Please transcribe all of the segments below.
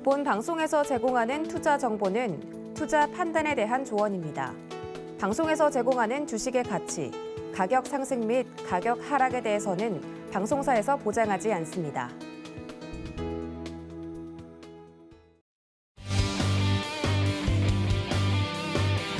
본 방송에서 제공하는 투자 정보는 투자 판단에 대한 조언입니다. 방송에서 제공하는 주식의 가치, 가격 상승 및 가격 하락에 대해서는 방송사에서 보장하지 않습니다.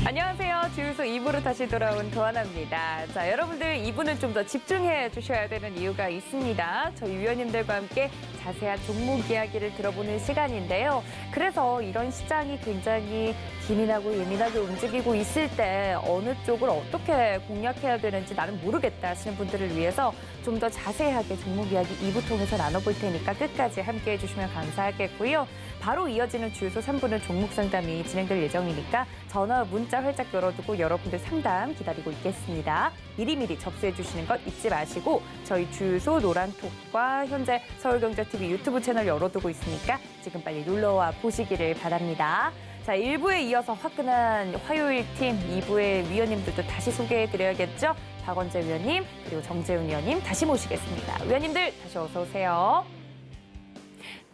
안녕하세요. 주유소 2부로 다시 돌아온 도하나입니다. 자, 여러분들 2부는 좀 더 집중해 주셔야 되는 이유가 있습니다. 저희 위원님들과 함께 자세한 종목 이야기를 들어보는 시간인데요. 그래서 이런 시장이 굉장히 기민하고 예민하게 움직이고 있을 때 어느 쪽을 어떻게 공략해야 되는지 나는 모르겠다 하시는 분들을 위해서 좀 더 자세하게 종목 이야기 2부 통해서 나눠볼 테니까 끝까지 함께해 주시면 감사하겠고요. 바로 이어지는 주유소 3부는 종목 상담이 진행될 예정이니까 전화, 문자 활짝 열어두고 여러분들 상담 기다리고 있겠습니다. 미리미리 접수해 주시는 것 잊지 마시고 저희 주유소 노란톡과 현재 서울경제TV 유튜브 채널 열어두고 있으니까 지금 빨리 놀러와 보시기를 바랍니다. 자, 1부에 이어서 화끈한 화요일 팀 2부의 위원님들도 다시 소개해드려야겠죠? 박원재 위원님 그리고 정재훈 위원님 다시 모시겠습니다. 위원님들 다시 어서 오세요.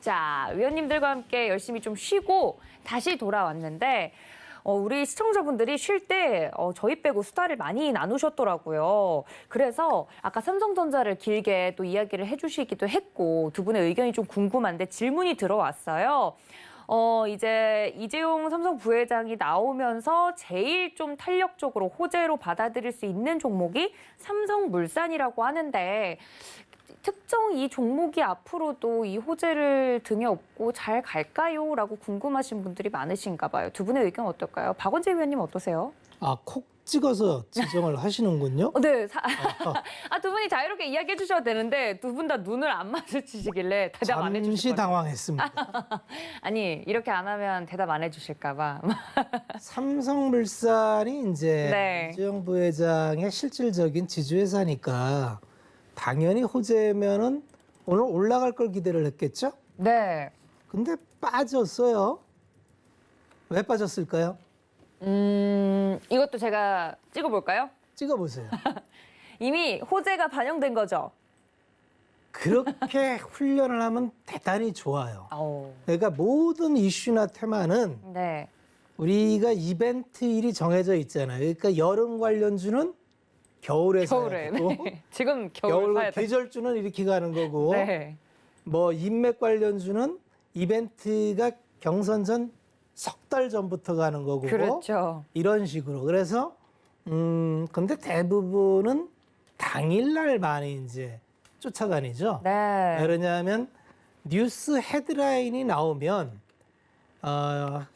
자, 위원님들과 함께 열심히 좀 쉬고 다시 돌아왔는데 우리 시청자분들이 쉴 때 저희 빼고 수다를 많이 나누셨더라고요. 그래서 아까 삼성전자를 길게 또 이야기를 해주시기도 했고 두 분의 의견이 좀 궁금한데 질문이 들어왔어요. 이제 이재용 삼성 부회장이 나오면서 제일 좀 탄력적으로 호재로 받아들일 수 있는 종목이 삼성물산이라고 하는데 특정 이 종목이 앞으로도 이 호재를 등에 업고 잘 갈까요? 라고 궁금하신 분들이 많으신가 봐요. 두 분의 의견 어떨까요? 박원재 위원님 어떠세요? 콕 찍어서 지정을 하시는군요. 네. 두 분이 자유롭게 이야기해 주셔도 되는데 두 분 다 눈을 안 마주치시길래 대답 안 해주실 잠시 거예요. 당황했습니다. 아니, 이렇게 안 하면 대답 안 해주실까 봐. 삼성물산이 이제 네. 이재용 부회장의 실질적인 지주회사니까 당연히 호재면은 오늘 올라갈 걸 기대를 했겠죠? 네. 근데 빠졌어요. 왜 빠졌을까요? 이것도 제가 찍어볼까요? 찍어보세요. 이미 호재가 반영된 거죠? 그렇게 훈련을 하면 대단히 좋아요. 아우. 그러니까 모든 이슈나 테마는 네. 우리가 이벤트일이 정해져 있잖아요. 그러니까 여름 관련주는 겨울에 겨울에. 사야 되고 네. 지금 겨울 사야 돼. 계절주는 이렇게 가는 거고 네. 뭐 인맥 관련주는 이벤트가 경선 전 석 달 전부터 가는 거고 그렇죠. 이런 식으로. 그래서 근데 대부분은 당일날 많이 이제 쫓아다니죠. 네. 왜냐하면 뉴스 헤드라인이 나오면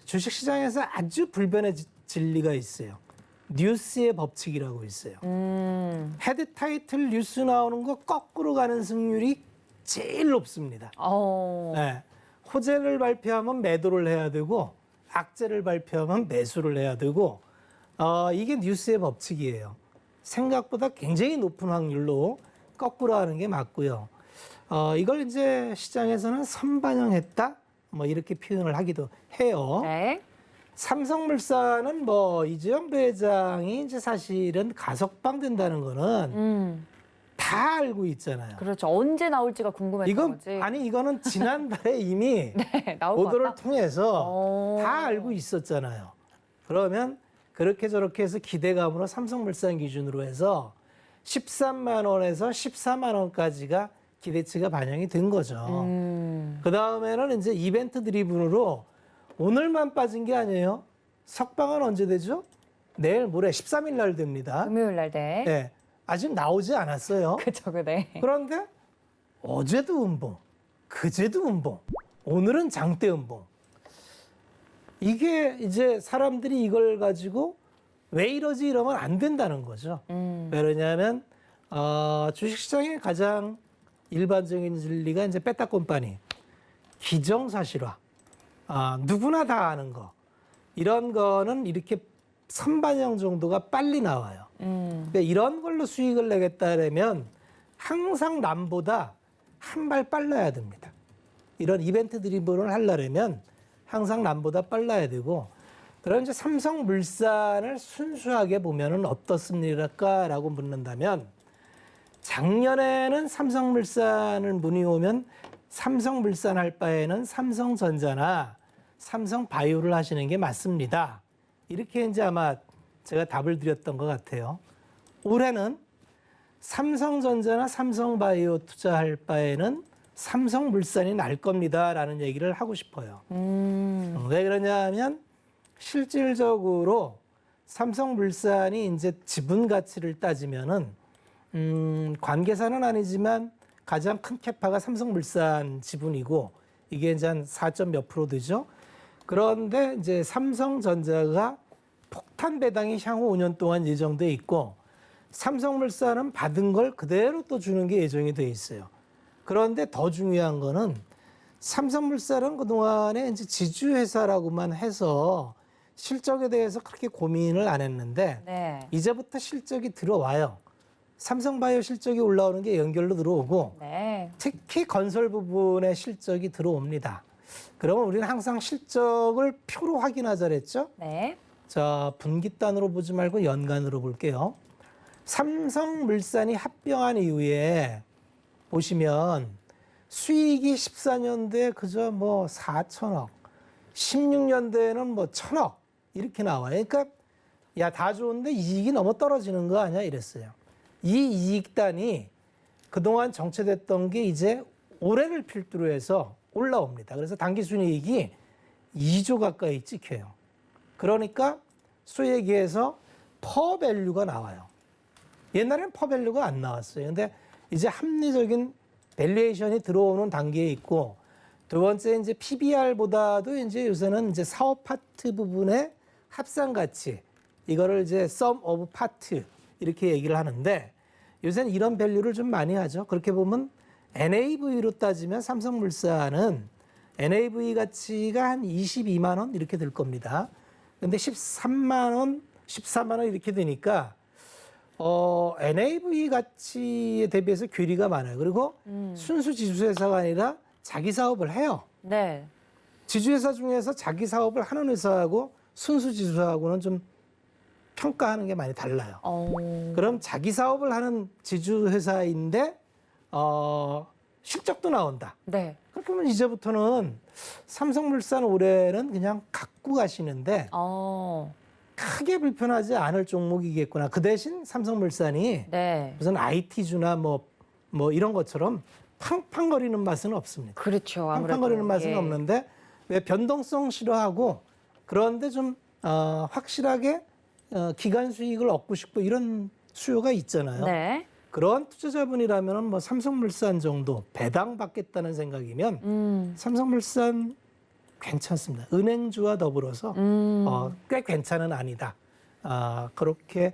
주식시장에서 아주 불변의 진리가 있어요. 뉴스의 법칙이라고 있어요. 헤드 타이틀 뉴스 나오는 거 거꾸로 가는 승률이 제일 높습니다. 네. 호재를 발표하면 매도를 해야 되고 악재를 발표하면 매수를 해야 되고 이게 뉴스의 법칙이에요. 생각보다 굉장히 높은 확률로 거꾸로 하는 게 맞고요. 이걸 이제 시장에서는 선반영했다 뭐 이렇게 표현을 하기도 해요. 네. 삼성물산은 뭐 이재용 부회장이 이제 사실은 가석방 된다는 거는 다 알고 있잖아요. 그렇죠. 언제 나올지가 궁금했던 거지. 이거는 지난달에 이미 네, 나올 것 보도를 같다? 통해서 다 알고 있었잖아요. 그러면 그렇게 저렇게 해서 기대감으로 삼성물산 기준으로 해서 13만 원에서 14만 원까지가 기대치가 반영이 된 거죠. 그 다음에는 이제 이벤트 드리븐으로 오늘만 빠진 게 아니에요. 석방은 언제 되죠? 내일 모레 13일 날 됩니다. 금요일 날 돼. 네, 아직 나오지 않았어요. 그쵸, 네. 그런데 어제도 음봉, 그제도 음봉, 오늘은 장대 음봉. 이게 이제 사람들이 이걸 가지고 왜 이러지 이러면 안 된다는 거죠. 왜냐하면 주식시장의 가장 일반적인 진리가 이제 빼따꼼빠니, 기정사실화, 누구나 다 아는 거. 이런 거는 이렇게 선반영 정도가 빨리 나와요. 그러니까 이런 걸로 수익을 내겠다면 항상 남보다 한 발 빨라야 됩니다. 이런 이벤트 드리븐을 하려면 항상 남보다 빨라야 되고, 그럼 이제 삼성물산을 순수하게 보면은 어떻습니까라고 묻는다면 작년에는 삼성물산을 문의 오면 삼성물산 할 바에는 삼성전자나 삼성바이오를 하시는 게 맞습니다. 이렇게 이제 아마 제가 답을 드렸던 것 같아요. 올해는 삼성전자나 삼성바이오 투자할 바에는 삼성물산이 날 겁니다라는 얘기를 하고 싶어요. 왜 그러냐면 실질적으로 삼성물산이 이제 지분 가치를 따지면은 관계사는 아니지만 가장 큰 캐파가 삼성물산 지분이고 이게 이제 한 4몇 프로 되죠. 그런데 이제 삼성전자가 폭탄 배당이 향후 5년 동안 예정돼 있고 삼성물산은 받은 걸 그대로 또 주는 게 예정이 돼 있어요. 그런데 더 중요한 거는 삼성물산은 그동안에 이제 지주회사라고만 해서 실적에 대해서 그렇게 고민을 안 했는데 네. 이제부터 실적이 들어와요. 삼성바이오 실적이 올라오는 게 연결로 들어오고 네. 특히 건설 부분의 실적이 들어옵니다. 그러면 우리는 항상 실적을 표로 확인하자 그랬죠? 네. 자, 분기단으로 보지 말고 연간으로 볼게요. 삼성물산이 합병한 이후에 보시면 수익이 14년도에 그저 뭐 4천억, 16년도에는 뭐 1,000억 이렇게 나와요. 그러니까 야, 다 좋은데 이익이 너무 떨어지는 거 아니야? 이랬어요. 이 이익단이 그동안 정체됐던 게 이제 올해를 필두로 해서 올라옵니다. 그래서 당기순이익이 2조 가까이 찍혀요. 그러니까 소위 얘기해서 퍼밸류가 나와요. 옛날에는 퍼밸류가 안 나왔어요. 근데 이제 합리적인 밸류에이션이 들어오는 단계에 있고 두 번째 이제 PBR보다도 이제 요새는 이제 사업 파트 부분의 합산 가치 이거를 이제 sum of part 이렇게 얘기를 하는데 요새는 이런 밸류를 좀 많이 하죠. 그렇게 보면 NAV로 따지면 삼성물산은 NAV 가치가 한 22만 원 이렇게 될 겁니다. 근데 13만 원, 14만 원 이렇게 되니까 NAV 가치에 대비해서 괴리가 많아요. 그리고 순수 지주회사가 아니라 자기 사업을 해요. 네. 지주회사 중에서 자기 사업을 하는 회사하고 순수 지주하고는 좀 평가하는 게 많이 달라요. 그럼 자기 사업을 하는 지주회사인데 실적도 나온다. 네. 그렇게 하면 이제부터는 삼성물산 올해는 그냥 갖고 가시는데 크게 불편하지 않을 종목이겠구나. 그 대신 삼성물산이 네. 무슨 IT주나 뭐 이런 것처럼 팡팡거리는 맛은 없습니다. 그렇죠. 아무래도. 팡팡거리는 맛은 예. 없는데 왜 변동성 싫어하고 그런데 좀 확실하게 기간 수익을 얻고 싶고 이런 수요가 있잖아요. 네. 그런 투자자분이라면 뭐 삼성물산 정도 배당 받겠다는 생각이면 삼성물산 괜찮습니다. 은행주와 더불어서 꽤 괜찮은 아니다. 그렇게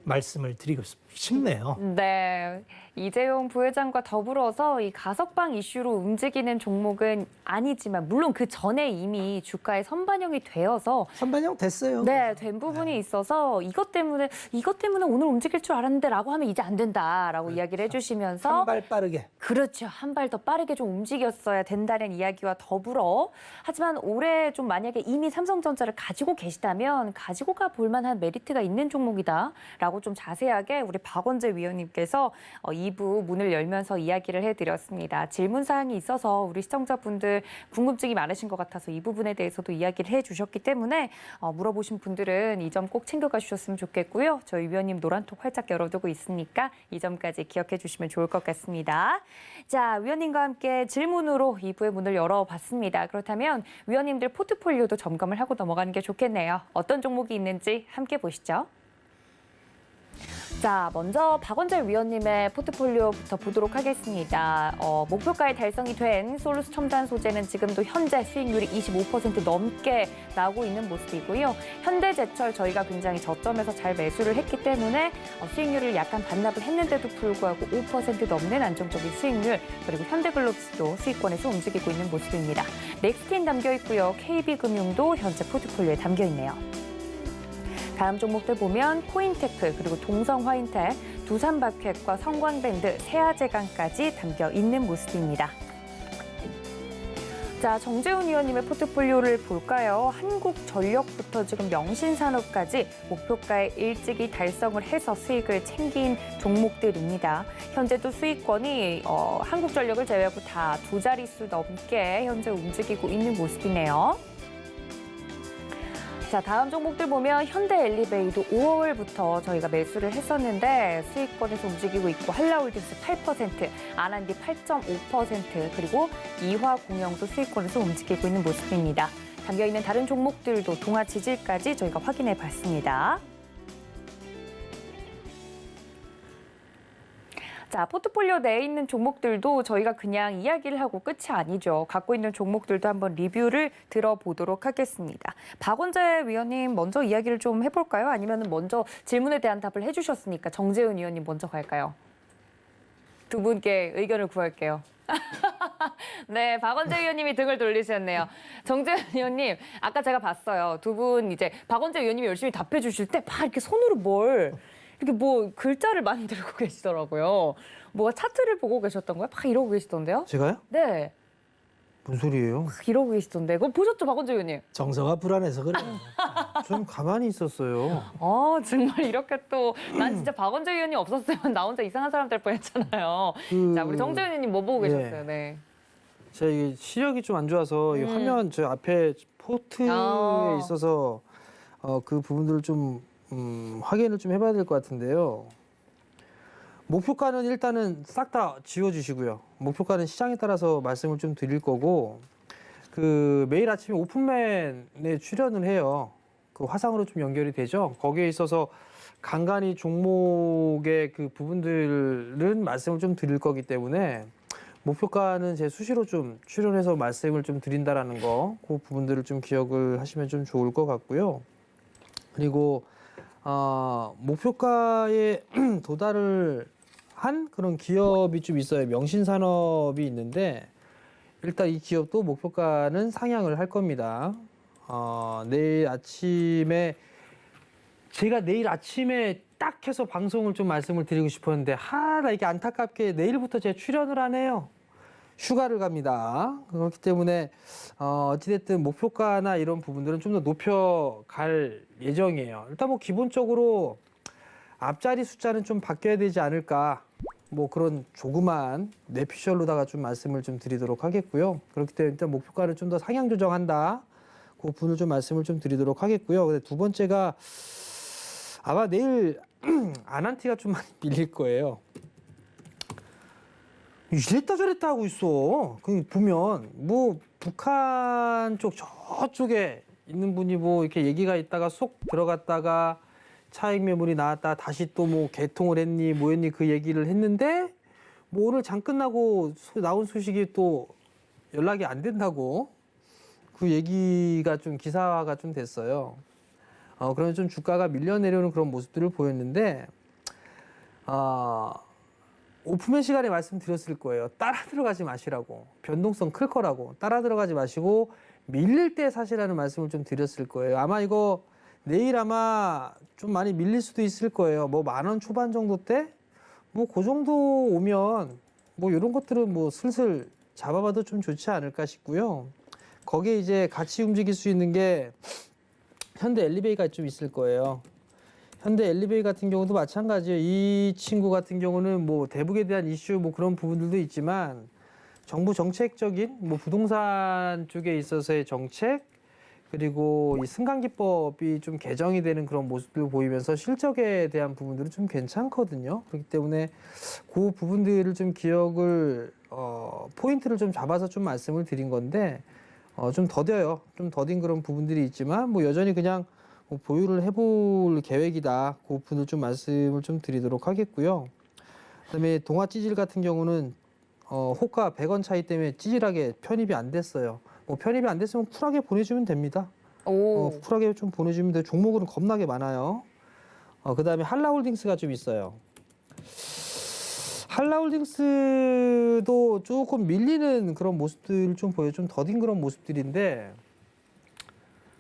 말씀을 드리고 싶네요. 네. 이재용 부회장과 더불어서 이 가석방 이슈로 움직이는 종목은 아니지만 물론 그 전에 이미 주가에 선반영이 되어서 선반영 됐어요. 네, 된 부분이 있어서 이것 때문에 오늘 움직일 줄 알았는데라고 하면 이제 안 된다라고 이야기를 해주시면서 한 발 빠르게. 그렇죠. 한 발 더 빠르게 좀 움직였어야 된다는 이야기와 더불어 하지만 올해 좀 만약에 이미 삼성전자를 가지고 계시다면 가지고 가 볼만한 메리트가 있는 종목이다라고 좀 자세하게 우리 박원재 위원님께서 2부 문을 열면서 이야기를 해드렸습니다. 질문사항이 있어서 우리 시청자분들 궁금증이 많으신 것 같아서 이 부분에 대해서도 이야기를 해주셨기 때문에 물어보신 분들은 이 점 꼭 챙겨가 주셨으면 좋겠고요. 저희 위원님 노란톡 활짝 열어두고 있으니까 이 점까지 기억해 주시면 좋을 것 같습니다. 자, 위원님과 함께 질문으로 2부의 문을 열어봤습니다. 그렇다면 위원님들 포트폴리오도 점검을 하고 넘어가는 게 좋겠네요. 어떤 종목이 있는지 함께 보시죠. 자, 먼저 박원재 위원님의 포트폴리오부터 보도록 하겠습니다. 목표가에 달성이 된 솔루스 첨단 소재는 지금도 현재 수익률이 25% 넘게 나오고 있는 모습이고요. 현대제철 저희가 굉장히 저점에서 잘 매수를 했기 때문에 수익률을 약간 반납을 했는데도 불구하고 5% 넘는 안정적인 수익률, 그리고 현대글로비스도 수익권에서 움직이고 있는 모습입니다. 넥스틴 담겨 있고요. KB금융도 현재 포트폴리오에 담겨 있네요. 다음 종목들 보면 코인테크, 그리고 동성화인텍, 두산박텟과 성광밴드, 세아제강까지 담겨 있는 모습입니다. 자, 정재훈 위원님의 포트폴리오를 볼까요? 한국전력부터 지금 명신산업까지 목표가에 일찍이 달성을 해서 수익을 챙긴 종목들입니다. 현재도 수익권이 한국전력을 제외하고 다 두 자릿수 넘게 현재 움직이고 있는 모습이네요. 자, 다음 종목들 보면 현대엘리베이도 5월부터 저희가 매수를 했었는데 수익권에서 움직이고 있고 한라홀딩스 8%, 아난디 8.5% 그리고 이화공영도 수익권에서 움직이고 있는 모습입니다. 담겨있는 다른 종목들도 동화 지질까지 저희가 확인해 봤습니다. 자, 포트폴리오 내에 있는 종목들도 저희가 그냥 이야기를 하고 끝이 아니죠. 갖고 있는 종목들도 한번 리뷰를 들어보도록 하겠습니다. 박원재 위원님 먼저 이야기를 좀 해볼까요? 아니면 먼저 질문에 대한 답을 해주셨으니까 정재훈 위원님 먼저 갈까요? 두 분께 의견을 구할게요. 네, 박원재 위원님이 등을 돌리셨네요. 정재훈 위원님, 아까 제가 봤어요. 두 분 이제 박원재 위원님이 열심히 답해 주실 때 막 이렇게 손으로 이렇게 뭐 글자를 만들고 계시더라고요. 뭐 차트를 보고 계셨던 거예요? 막 이러고 계시던데요? 제가요? 네. 뭔 소리예요? 막 이러고 계시던데. 그거 보셨죠, 박원재 의원님? 정서가 불안해서 그래요. 좀 가만히 있었어요. 정말 이렇게 또 난 진짜 박원재 의원님 없었으면 나 혼자 이상한 사람 될 뻔했잖아요. 자, 우리 정재 의원님 뭐 보고 계셨어요? 네. 제가 이게 시력이 좀 안 좋아서 이 화면 저 앞에 포트에 있어서 그 부분들을 좀 확인을 좀 해봐야 될 것 같은데요. 목표가는 일단은 싹 다 지워주시고요. 목표가는 시장에 따라서 말씀을 좀 드릴 거고, 그 매일 아침에 오픈맨에 출연을 해요. 그 화상으로 좀 연결이 되죠. 거기에 있어서 간간히 종목의 그 부분들은 말씀을 좀 드릴 거기 때문에 목표가는 제 수시로 좀 출연해서 말씀을 좀 드린다라는 거, 그 부분들을 좀 기억을 하시면 좀 좋을 것 같고요. 그리고 목표가에 도달을 한 그런 기업이 좀 있어요. 명신산업이 있는데 일단 이 기업도 목표가는 상향을 할 겁니다. 내일 아침에 제가 내일 아침에 딱 해서 방송을 좀 말씀을 드리고 싶었는데 나 이게 안타깝게 내일부터 제가 출연을 안 해요. 휴가를 갑니다. 그렇기 때문에 어찌됐든 목표가나 이런 부분들은 좀 더 높여갈 예정이에요. 일단 뭐 기본적으로 앞자리 숫자는 좀 바뀌어야 되지 않을까, 뭐 그런 조그만 뇌피셜로다가 좀 말씀을 좀 드리도록 하겠고요. 그렇기 때문에 일단 목표가를 좀 더 상향 조정한다, 그 부분을 좀 말씀을 좀 드리도록 하겠고요. 근데 두 번째가 아마 내일 아난티가 좀 많이 밀릴 거예요. 이랬다 저랬다 하고 있어. 그 보면 뭐 북한 쪽 저쪽에 있는 분이 뭐 이렇게 얘기가 있다가 쏙 들어갔다가 차익 매물이 나왔다 다시 또 뭐 개통을 했니 뭐 했니 그 얘기를 했는데 뭐 오늘 장 끝나고 나온 소식이 또 연락이 안 된다고 그 얘기가 좀 기사화가 좀 됐어요. 그러면 좀 주가가 밀려 내려오는 그런 모습들을 보였는데 오픈맨 시간에 말씀드렸을 거예요. 따라 들어가지 마시라고. 변동성 클 거라고. 따라 들어가지 마시고 밀릴 때 사시라는 말씀을 좀 드렸을 거예요. 아마 이거 내일 아마 좀 많이 밀릴 수도 있을 거예요. 뭐 10,000원 초반 정도 때? 뭐 그 정도 오면 뭐 이런 것들은 뭐 슬슬 잡아봐도 좀 좋지 않을까 싶고요. 거기에 이제 같이 움직일 수 있는 게 현대엘리베이가 좀 있을 거예요. 현대엘리베이 같은 경우도 마찬가지예요. 이 친구 같은 경우는 뭐 대북에 대한 이슈 뭐 그런 부분들도 있지만 정부 정책적인 뭐 부동산 쪽에 있어서의 정책 그리고 이 승강기법이 좀 개정이 되는 그런 모습들 보이면서 실적에 대한 부분들은 좀 괜찮거든요. 그렇기 때문에 그 부분들을 좀 기억을 포인트를 좀 잡아서 좀 말씀을 드린 건데 좀 더뎌요. 좀 더딘 그런 부분들이 있지만 뭐 여전히 그냥 보유를 해볼 계획이다. 그 부분을 좀 말씀을 좀 드리도록 하겠고요. 그다음에 동아 찌질 같은 경우는 호가 100원 차이 때문에 찌질하게 편입이 안 됐어요. 뭐 편입이 안 됐으면 쿨하게 보내주면 됩니다. 쿨하게 좀 보내주면 돼요. 종목은 겁나게 많아요. 그다음에 한라홀딩스가 좀 있어요. 한라홀딩스도 조금 밀리는 그런 모습들을 좀 보여요. 좀 더딘 그런 모습들인데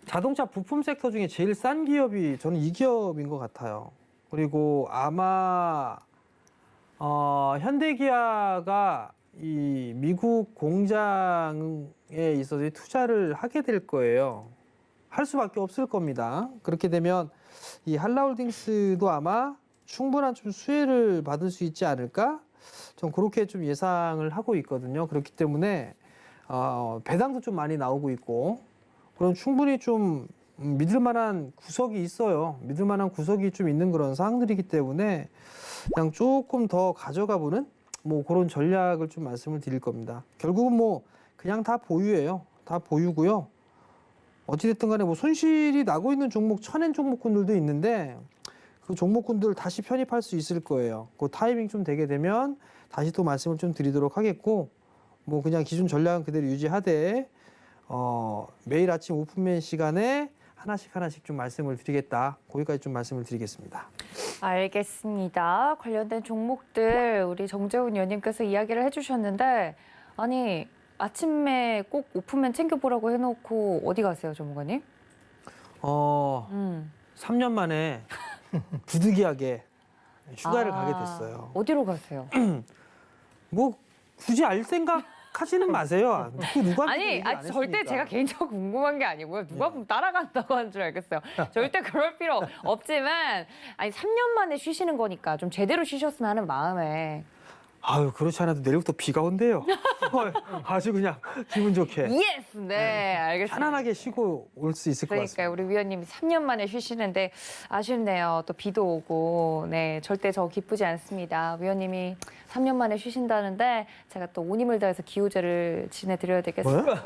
자동차 부품 섹터 중에 제일 싼 기업이 저는 이 기업인 것 같아요. 그리고 아마 현대기아가 이 미국 공장에 있어서 투자를 하게 될 거예요. 할 수밖에 없을 겁니다. 그렇게 되면 이 한라홀딩스도 아마 충분한 좀 수혜를 받을 수 있지 않을까? 전 그렇게 좀 예상을 하고 있거든요. 그렇기 때문에 배당도 좀 많이 나오고 있고, 그럼 충분히 좀 믿을 만한 구석이 있어요. 믿을 만한 구석이 좀 있는 그런 사항들이기 때문에 그냥 조금 더 가져가 보는 뭐 그런 전략을 좀 말씀을 드릴 겁니다. 결국은 뭐 그냥 다 보유예요. 다 보유고요. 어찌됐든 간에 뭐 손실이 나고 있는 종목, 천엔 종목군들도 있는데 그 종목군들 다시 편입할 수 있을 거예요. 그 타이밍 좀 되게 되면 다시 또 말씀을 좀 드리도록 하겠고, 뭐 그냥 기존 전략은 그대로 유지하되 매일 아침 오픈맨 시간에 하나씩 좀 말씀을 드리겠다. 거기까지 좀 말씀을 드리겠습니다. 알겠습니다. 관련된 종목들 우리 정재훈 위원님께서 이야기를 해주셨는데, 아니 아침에 꼭 오픈맨 챙겨보라고 해놓고 어디 가세요, 전문가님? 3년 만에 부득이하게 휴가를 가게 됐어요. 어디로 가세요? 뭐 굳이 알 생각 하지는 마세요. 누가 아니, 절대 제가 개인적으로 궁금한 게 아니고요. 누가 보면 따라간다고 하는 줄 알겠어요. 절대 그럴 필요 없지만, 아니 3년 만에 쉬시는 거니까 좀 제대로 쉬셨으면 하는 마음에. 아유, 그렇지 않아도 내일부터 비가 온대요. 아주 그냥 기분 좋게 예스! 네, 알겠습니다. 편안하게 쉬고 올 수 있을 것 같습니다. 그러니까 우리 위원님이 3년 만에 쉬시는데 아쉽네요. 또 비도 오고. 네, 절대 저 기쁘지 않습니다. 위원님이 3년 만에 쉬신다는데 제가 또 온 힘을 다해서 기호제를 지내드려야 되겠습니다.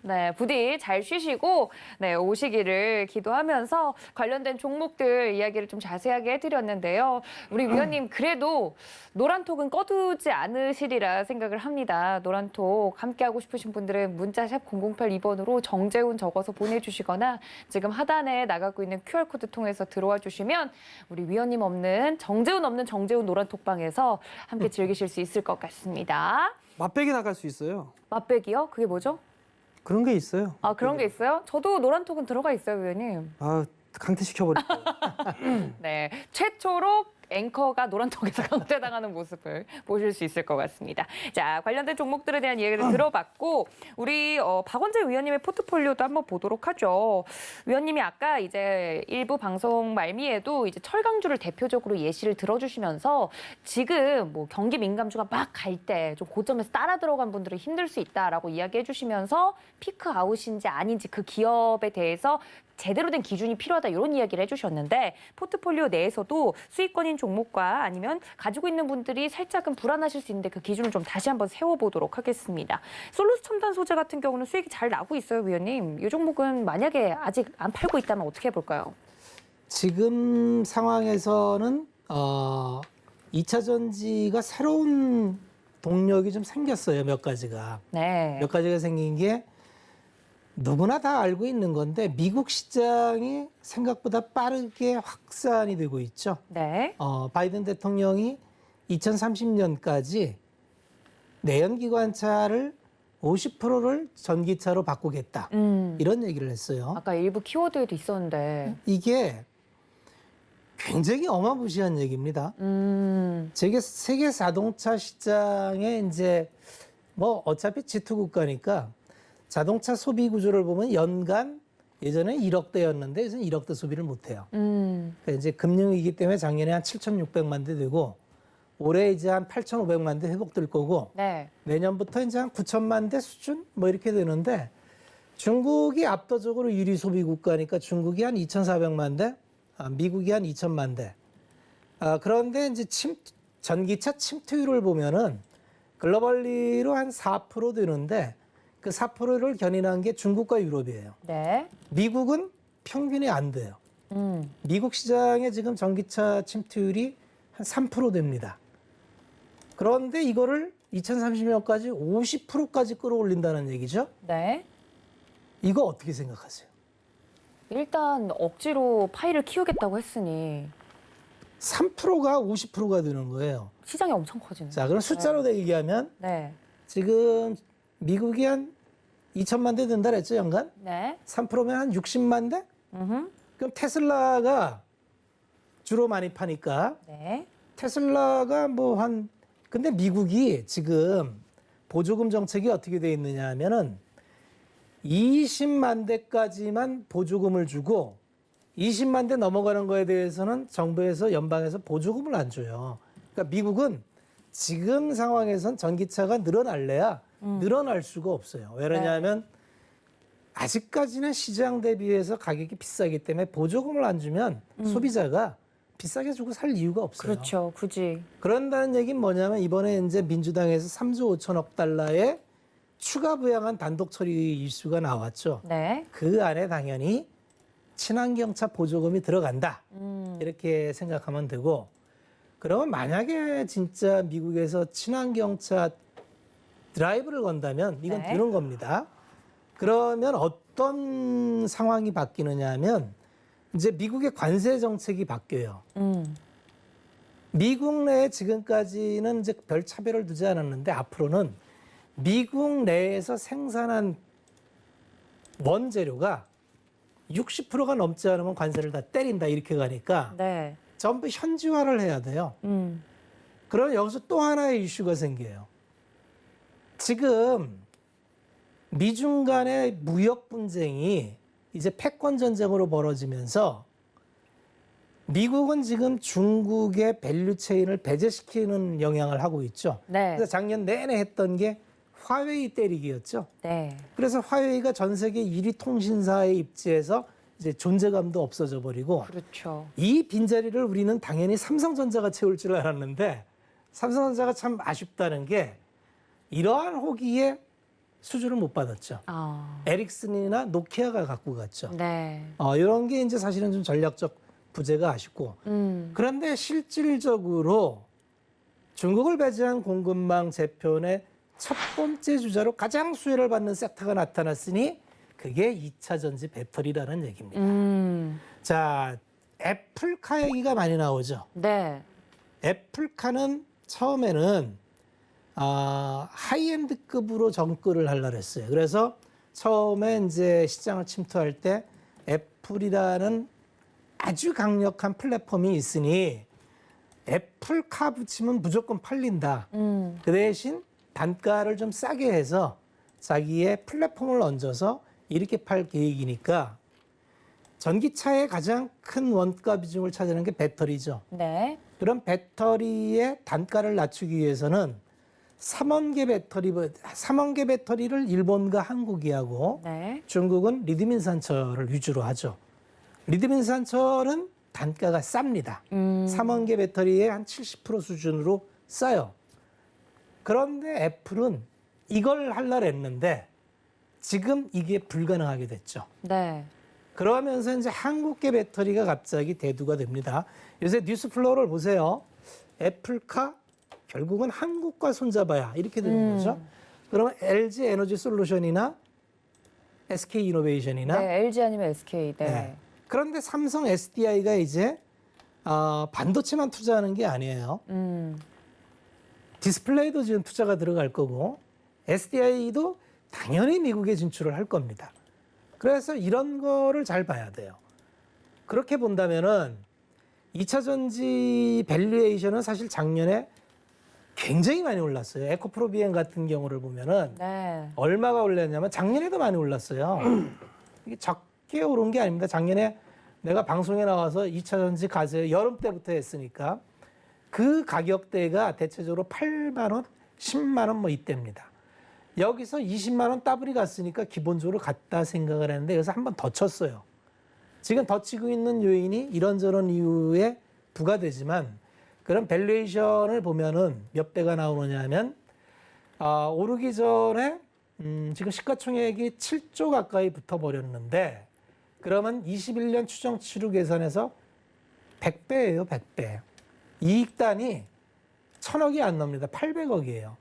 네, 부디 잘 쉬시고 네, 오시기를 기도하면서 관련된 종목들 이야기를 좀 자세하게 해드렸는데요. 우리 위원님 그래도 노란톡은 꺼두지 않으시리라 생각을 합니다. 노란톡 함께하고 싶으신 분들은 문자샵 0082번으로 정재훈 적어서 보내주시거나 지금 하단에 나가고 있는 QR코드 통해서 들어와 주시면 우리 위원님 없는 정재훈 노란톡방에서 함께 즐기실 수 있을 것 같습니다. 맛배기 나갈 수 있어요. 맛배기요? 그게 뭐죠? 그런 게 있어요. 아, 그런 게 있어요? 저도 노란톡은 들어가 있어요, 위원님. 아, 강퇴시켜버릴게요. 네, 최초로 앵커가 노란톡에서 강퇴당하는 모습을 보실 수 있을 것 같습니다. 자, 관련된 종목들에 대한 이야기를 들어봤고 우리 박원재 위원님의 포트폴리오도 한번 보도록 하죠. 위원님이 아까 이제 일부 방송 말미에도 이제 철강주를 대표적으로 예시를 들어주시면서 지금 뭐 경기 민감주가 막 갈 때 좀 고점에서 따라 들어간 분들은 힘들 수 있다라고 이야기해 주시면서 피크 아웃인지 아닌지 그 기업에 대해서 제대로 된 기준이 필요하다 이런 이야기를 해주셨는데 포트폴리오 내에서도 수익권인 종목과 아니면 가지고 있는 분들이 살짝은 불안하실 수 있는데 그 기준을 좀 다시 한번 세워보도록 하겠습니다. 솔루스 첨단 소재 같은 경우는 수익이 잘 나고 있어요, 위원님. 이 종목은 만약에 아직 안 팔고 있다면 어떻게 해볼까요? 지금 상황에서는 2차 전지가 새로운 동력이 좀 생겼어요. 몇 가지가. 네. 몇 가지가 생긴 게 누구나 다 알고 있는 건데 미국 시장이 생각보다 빠르게 확산이 되고 있죠. 네. 바이든 대통령이 2030년까지 내연기관차를 50%를 전기차로 바꾸겠다. 이런 얘기를 했어요. 아까 일부 키워드에도 있었는데. 이게 굉장히 어마무시한 얘기입니다. 세계 자동차 시장에 이제 뭐 어차피 G2 국가니까 자동차 소비 구조를 보면 연간 예전에 1억대였는데 이제는 1억대 소비를 못해요. 그러니까 이제 금융위기 때문에 작년에 한 7,600만 대 되고 올해 이제 한 8,500만 대 회복될 거고 네. 내년부터 이제 한 9천만 대 수준 뭐 이렇게 되는데 중국이 압도적으로 유리 소비 국가니까 중국이 한 2,400만 대, 미국이 한 2천만 대. 그런데 이제 전기차 침투율을 보면은 글로벌리로 한 4% 되는데 그 4%를 견인한 게 중국과 유럽이에요. 네. 미국은 평균이 안 돼요. 미국 시장에 지금 전기차 침투율이 한 3% 됩니다. 그런데 이거를 2030년까지 50%까지 끌어올린다는 얘기죠. 네. 이거 어떻게 생각하세요? 일단 억지로 파이를 키우겠다고 했으니 3%가 50%가 되는 거예요. 시장이 엄청 커지는. 자, 그럼 숫자로 얘기하면 네. 지금 미국이 한 2천만 대 된다 그랬죠, 연간? 네. 3%면 한 60만 대? 그럼 테슬라가 주로 많이 파니까 네. 테슬라가 뭐 한 근데 미국이 지금 보조금 정책이 어떻게 돼 있느냐 하면은 20만 대까지만 보조금을 주고 20만 대 넘어가는 거에 대해서는 정부에서 연방에서 보조금을 안 줘요. 그러니까 미국은 지금 상황에선 전기차가 늘어날래야 늘어날 수가 없어요. 왜냐하면 아직까지는 시장 대비해서 가격이 비싸기 때문에 보조금을 안 주면 소비자가 비싸게 주고 살 이유가 없어요. 그렇죠. 굳이. 그런다는 얘기는 뭐냐면 이번에 이제 민주당에서 3조 5천억 달러의 추가 부양한 단독 처리 이슈가 나왔죠. 네. 그 안에 당연히 친환경차 보조금이 들어간다. 이렇게 생각하면 되고, 그러면 만약에 진짜 미국에서 친환경차 드라이브를 건다면 이건 네. 드는 겁니다. 그러면 어떤 상황이 바뀌느냐 하면 이제 미국의 관세 정책이 바뀌어요. 미국 내에 지금까지는 이제 별 차별을 두지 않았는데 앞으로는 미국 내에서 생산한 원재료가 60%가 넘지 않으면 관세를 다 때린다 이렇게 가니까 네. 전부 현지화를 해야 돼요. 그러면 여기서 또 하나의 이슈가 생겨요. 지금 미중 간의 무역 분쟁이 이제 패권 전쟁으로 벌어지면서 미국은 지금 중국의 밸류 체인을 배제시키는 영향을 하고 있죠. 네. 그래서 작년 내내 했던 게 화웨이 때리기였죠. 네. 그래서 화웨이가 전 세계 1위 통신사에 입지해서 이제 존재감도 없어져 버리고 그렇죠. 이 빈자리를 우리는 당연히 삼성전자가 채울 줄 알았는데 삼성전자가 참 아쉽다는 게 이러한 호기에 수주를 못 받았죠. 아. 에릭슨이나 노키아가 갖고 갔죠. 네. 이런 게 이제 사실은 좀 전략적 부재가 아쉽고 그런데 실질적으로 중국을 배제한 공급망 재편의 첫 번째 주자로 가장 수혜를 받는 섹터가 나타났으니 그게 2차 전지 배터리라는 얘기입니다. 자, 애플카 얘기가 많이 나오죠. 네. 애플카는 처음에는 하이엔드급으로 접근을 하려고 했어요. 그래서 처음에 이제 시장을 침투할 때 애플이라는 아주 강력한 플랫폼이 있으니 애플카 붙이면 무조건 팔린다. 그 대신 단가를 좀 싸게 해서 자기의 플랫폼을 얹어서 이렇게 팔 계획이니까 전기차의 가장 큰 원가 비중을 차지하는 게 배터리죠. 네. 그럼 배터리의 단가를 낮추기 위해서는 3원계 배터리를 일본과 한국이 하고 네. 중국은 리드민산철을 위주로 하죠. 리드민산철은 단가가 쌉니다. 3원계 배터리의 한 70% 수준으로 싸요. 그런데 애플은 이걸 하려고 했는데 지금 이게 불가능하게 됐죠. 네. 그러면서 이제 한국계 배터리가 갑자기 대두가 됩니다. 요새 뉴스 플로우를 보세요. 애플카 결국은 한국과 손잡아야 이렇게 되는 거죠. 그러면 LG 에너지 솔루션이나 SK 이노베이션이나 네. LG 아니면 SK. 네. 네. 그런데 삼성 SDI가 이제 반도체만 투자하는 게 아니에요. 디스플레이도 지금 투자가 들어갈 거고 SDI도 당연히 미국에 진출을 할 겁니다. 그래서 이런 거를 잘 봐야 돼요. 그렇게 본다면은 2차 전지 밸류에이션은 사실 작년에 굉장히 많이 올랐어요. 에코프로비엔 같은 경우를 보면은 네. 얼마가 올랐냐면 작년에도 많이 올랐어요. 이게 적게 오른 게 아닙니다. 작년에 내가 방송에 나와서 2차 전지 가세 여름 때부터 했으니까 그 가격대가 대체적으로 8만 원, 10만 원 뭐 이때입니다. 여기서 20만 원 따블이 갔으니까 기본적으로 갔다 생각을 했는데 여기서 한 번 더 쳤어요. 지금 더 치고 있는 요인이 이런저런 이유에 부과되지만 그런 밸류에이션을 보면은 몇 배가 나오느냐 하면 오르기 전에 지금 시가총액이 7조 가까이 붙어버렸는데 그러면 21년 추정치료 계산에서 100배예요, 100배. 이익단이 1000억이 안 납니다. 800억이에요.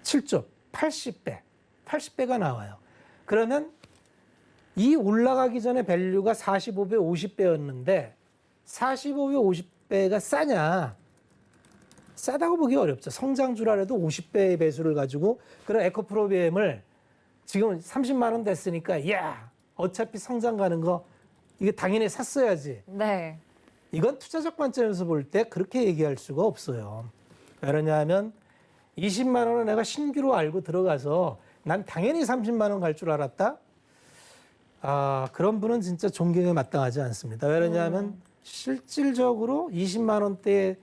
7조, 80배. 80배가 나와요. 그러면 이 올라가기 전에 밸류가 45배, 50배였는데 45배, 50배가 싸냐? 싸다고 보기 어렵죠. 성장주라도 50배의 배수를 가지고 그런 에코프로비엠을 지금 30만 원 됐으니까 야 어차피 성장 가는 거 이게 당연히 샀어야지. 네. 이건 투자적 관점에서 볼 때 그렇게 얘기할 수가 없어요. 왜냐하면 20만 원을 내가 신규로 알고 들어가서 난 당연히 30만 원 갈 줄 알았다. 그런 분은 진짜 존경에 마땅하지 않습니다. 왜냐하면 실질적으로 20만 원대의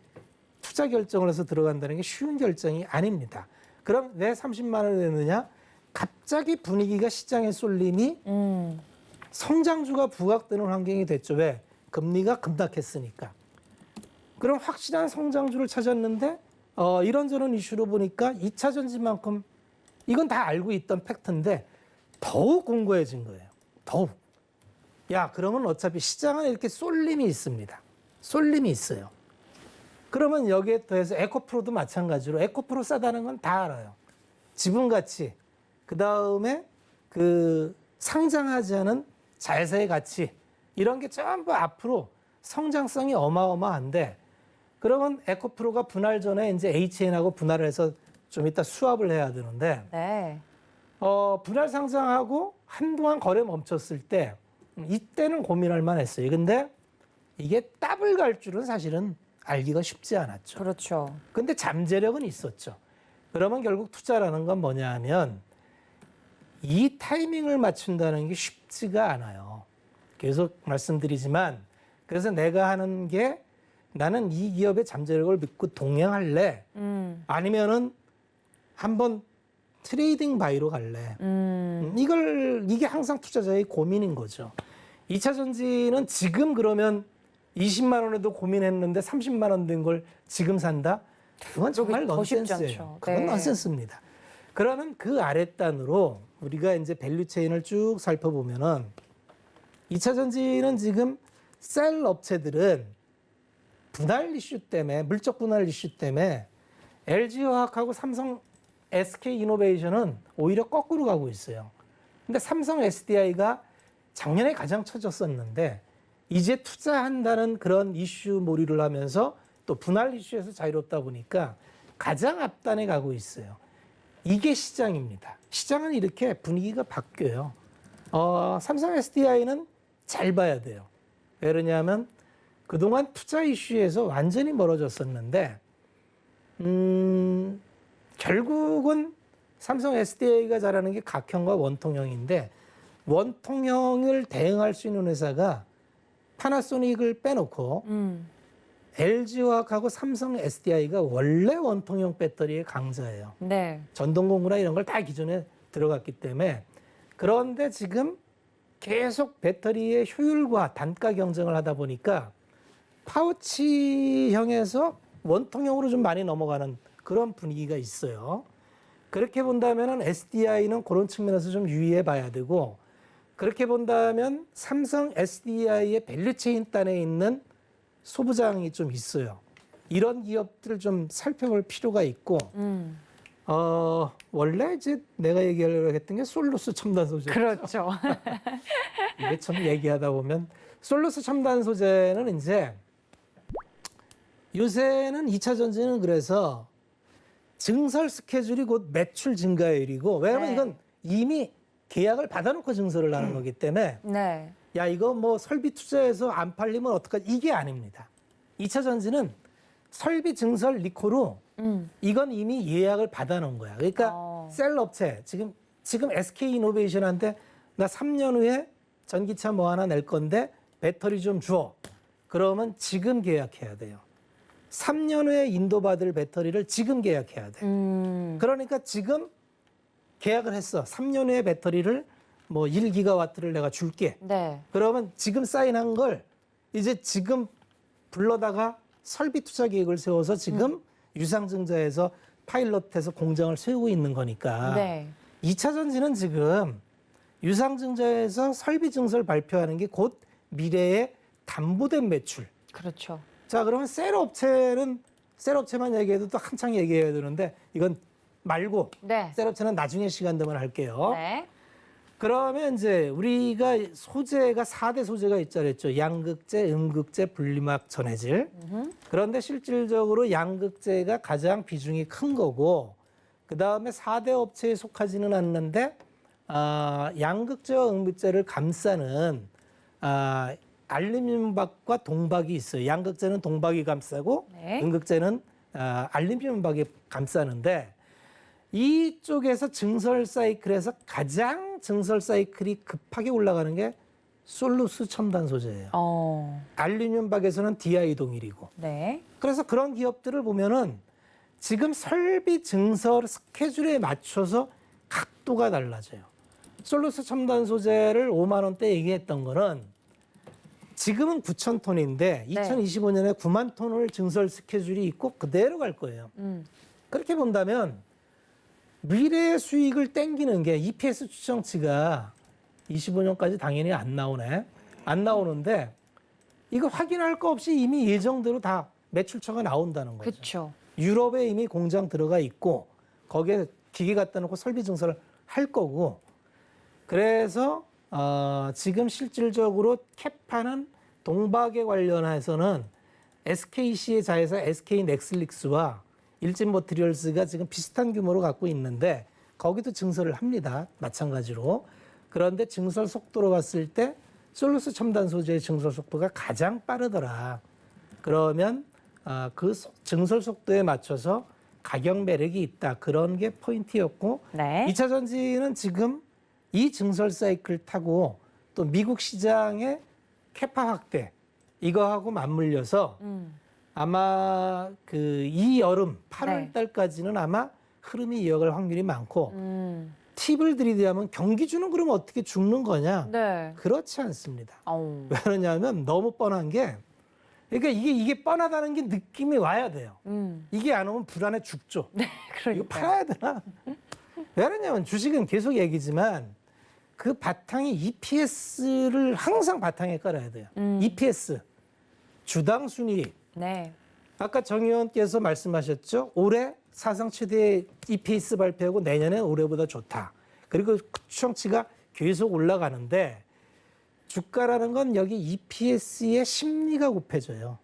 투자 결정을 해서 들어간다는 게 쉬운 결정이 아닙니다. 그럼 왜 30만 원을 내느냐? 갑자기 분위기가 시장에 쏠림이 성장주가 부각되는 환경이 됐죠. 왜? 금리가 급락했으니까. 그럼 확실한 성장주를 찾았는데 이런저런 이슈로 보니까 2차 전지만큼 이건 다 알고 있던 팩트인데 더욱 공고해진 거예요. 더욱. 야, 그러면 어차피 시장은 이렇게 쏠림이 있습니다. 쏠림이 있어요. 그러면 여기에 더해서 에코프로도 마찬가지로 에코프로 싸다는 건 다 알아요. 지분가치, 그 다음에 그 상장하지 않은 자회사의 가치 이런 게 전부 앞으로 성장성이 어마어마한데 그러면 에코프로가 분할 전에 이제 HN하고 분할을 해서 좀 이따 수합을 해야 되는데 네. 분할 상장하고 한동안 거래 멈췄을 때 이때는 고민할 만했어요. 근데 이게 더블 갈 줄은 사실은 알기가 쉽지 않았죠. 그렇죠. 근데 잠재력은 있었죠. 그러면 결국 투자라는 건 뭐냐 하면 이 타이밍을 맞춘다는 게 쉽지가 않아요. 계속 말씀드리지만 그래서 내가 하는 게 나는 이 기업의 잠재력을 믿고 동행할래? 아니면은 한번 트레이딩 바이로 갈래? 이게 항상 투자자의 고민인 거죠. 2차 전지는 지금 그러면 20만 원에도 고민했는데 30만 원 된 걸 지금 산다? 그건 정말 더 쉽지 넌센스예요. 않죠. 그건 네. 넌센스입니다. 그러면 그 아랫단으로 우리가 이제 밸류 체인을 쭉 살펴보면은 2차 전지는 지금 셀 업체들은 분할 이슈 때문에 물적 분할 이슈 때문에 LG화학하고 삼성 SK 이노베이션은 오히려 거꾸로 가고 있어요. 근데 삼성 SDI가 작년에 가장 처졌었는데 이제 투자한다는 그런 이슈 몰이를 하면서 또 분할 이슈에서 자유롭다 보니까 가장 앞단에 가고 있어요. 이게 시장입니다. 시장은 이렇게 분위기가 바뀌어요. 삼성 SDI는 잘 봐야 돼요. 왜 그러냐면 그동안 투자 이슈에서 완전히 멀어졌었는데 결국은 삼성 SDI가 잘하는 게 각형과 원통형인데 원통형을 대응할 수 있는 회사가 파나소닉을 빼놓고 LG화학하고 삼성 SDI가 원래 원통형 배터리의 강자예요. 네. 전동공구나 이런 걸 다 기존에 들어갔기 때문에 그런데 지금 계속 배터리의 효율과 단가 경쟁을 하다 보니까 파우치형에서 원통형으로 좀 많이 넘어가는 그런 분위기가 있어요. 그렇게 본다면 SDI는 그런 측면에서 좀 유의해 봐야 되고 그렇게 본다면 삼성 SDI의 밸류체인 단에 있는 소부장이 좀 있어요. 이런 기업들을 좀 살펴볼 필요가 있고 원래 이제 내가 얘기하려고 했던 게 솔루스 첨단 소재. 그렇죠. 이게 참 얘기하다 보면 솔루스 첨단 소재는 이제 요새는 2차 전지는 그래서 증설 스케줄이 곧 매출 증가율이고 왜냐면 네. 이건 이미 계약을 받아놓고 증설을 하는 거기 때문에 네. 야 이거 뭐 설비 투자해서 안 팔리면 어떡하지 이게 아닙니다. 2차 전지는 설비 증설 리코로 이건 이미 예약을 받아놓은 거야. 그러니까 셀 업체 지금 SK 이노베이션한테 나 3년 후에 전기차 뭐 하나 낼 건데 배터리 좀 줘. 그러면 지금 계약해야 돼요. 3년 후에 인도받을 배터리를 지금 계약해야 돼. 그러니까 지금 계약을 했어. 3년 후에 배터리를 뭐 1기가와트를 내가 줄게. 네. 그러면 지금 사인한 걸 이제 지금 불러다가 설비 투자 계획을 세워서 지금 유상증자에서 파일럿해서 공장을 세우고 있는 거니까 네. 2차 전지는 지금 유상증자에서 설비 증설 발표하는 게 곧 미래의 담보된 매출. 그렇죠. 자, 그러면 셀 업체만 얘기해도 또 한창 얘기해야 되는데 이건 말고 네. 셀 업체는 나중에 시간 되면 할게요. 네. 그러면 이제 우리가 소재가 4대 소재가 있자 그랬죠. 양극재, 음극재, 분리막, 전해질. 그런데 실질적으로 양극재가 가장 비중이 큰 거고 그다음에 4대 업체에 속하지는 않는데 양극재와 음극재를 감싸는 알루미늄박과 동박이 있어요. 양극재는 동박이 감싸고 네. 음극재는 알루미늄박에 감싸는데 이쪽에서 증설 사이클에서 가장 증설 사이클이 급하게 올라가는 게 솔루스 첨단 소재예요. 알루미늄박에서는 DI 동일이고. 네. 그래서 그런 기업들을 보면은 지금 설비 증설 스케줄에 맞춰서 각도가 달라져요. 솔루스 첨단 소재를 5만 원대 얘기했던 거는 지금은 9천 톤인데 2025년에 9만 톤을 증설 스케줄이 있고 그대로 갈 거예요. 그렇게 본다면 미래의 수익을 땡기는 게 EPS 추정치가 25년까지 당연히 안 나오네. 안 나오는데 이거 확인할 거 없이 이미 예정대로 다 매출처가 나온다는 거죠. 그렇죠. 유럽에 이미 공장 들어가 있고 거기에 기계 갖다 놓고 설비 증설을 할 거고 그래서 지금 실질적으로 캐파는 동박에 관련해서는 SKC의 자회사 SK 넥슬릭스와 일진 머티리얼스가 지금 비슷한 규모로 갖고 있는데 거기도 증설을 합니다. 마찬가지로. 그런데 증설 속도로 봤을 때 솔루스 첨단 소재의 증설 속도가 가장 빠르더라. 그러면 그 증설 속도에 맞춰서 가격 매력이 있다. 그런 게 포인트였고 네. 2차 전지는 지금 이 증설 사이클 타고 또 미국 시장의 캐파 확대 이거하고 맞물려서 아마 이 여름 8월 달까지는 아마 흐름이 이어갈 확률이 많고 팁을 드리자면 경기주는 그럼 어떻게 죽는 거냐? 네. 그렇지 않습니다. 왜 그러냐면 너무 뻔한 게 그러니까 이게 뻔하다는 게 느낌이 와야 돼요. 이게 안 오면 불안해 죽죠. 네, 그러니까. 이거 팔아야 되나? 왜 그러냐면 주식은 계속 얘기지만 그 바탕이 EPS를 항상 바탕에 깔아야 돼요. EPS, 주당 순이익. 네. 아까 정 의원께서 말씀하셨죠. 올해 사상 최대 EPS 발표하고 내년에 올해보다 좋다. 그리고 추정치가 계속 올라가는데 주가라는 건 여기 EPS의 심리가 곱해져요.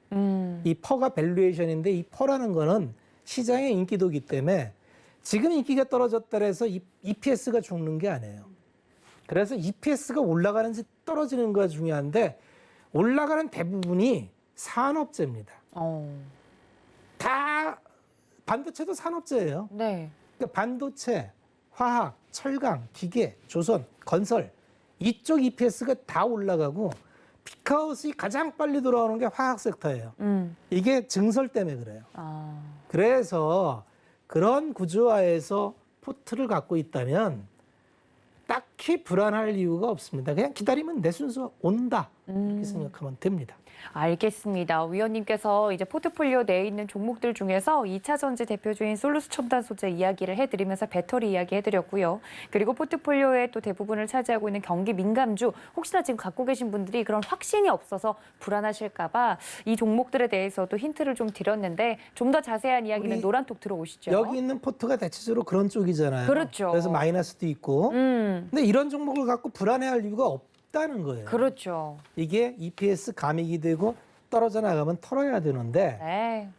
이 퍼가 밸류에이션인데 이 퍼라는 거는 시장의 인기도기 때문에 지금 인기가 떨어졌다 해서 EPS가 죽는 게 아니에요. 그래서 EPS가 올라가는지 떨어지는 거 중요한데 올라가는 대부분이 산업재입니다. 다 반도체도 산업재예요. 네. 그러니까 반도체, 화학, 철강, 기계, 조선, 건설 이쪽 EPS가 다 올라가고 피크아웃이 가장 빨리 돌아오는 게 화학 섹터예요. 이게 증설 때문에 그래요. 그래서 그런 구조화에서 포트를 갖고 있다면 딱히 불안할 이유가 없습니다. 그냥 기다리면 내 순서 온다. 이렇게 생각하면 됩니다. 알겠습니다. 위원님께서 이제 포트폴리오 내에 있는 종목들 중에서 2차 전지 대표주인 솔루스 첨단 소재 이야기를 해드리면서 배터리 이야기 해드렸고요. 그리고 포트폴리오의 또 대부분을 차지하고 있는 경기 민감주 혹시나 지금 갖고 계신 분들이 그런 확신이 없어서 불안하실까 봐 이 종목들에 대해서도 힌트를 좀 드렸는데 좀 더 자세한 이야기는 노란톡 들어오시죠. 여기 있는 포트가 대체적으로 그런 쪽이잖아요. 그렇죠. 그래서 마이너스도 있고. 근데 이런 종목을 갖고 불안해할 이유가 없다는 거예요. 그렇죠. 이게 EPS 가미기 되고 떨어져 나가면 털어야 되는데 네.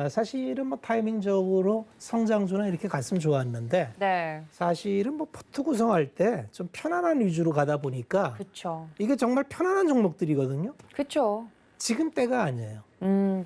사실은 뭐 타이밍적으로 성장주나 이렇게 갔으면 좋았는데 네. 사실은 뭐 포트 구성할 때 좀 편안한 위주로 가다 보니까 그렇죠. 이게 정말 편안한 종목들이거든요. 그렇죠. 지금 때가 아니에요.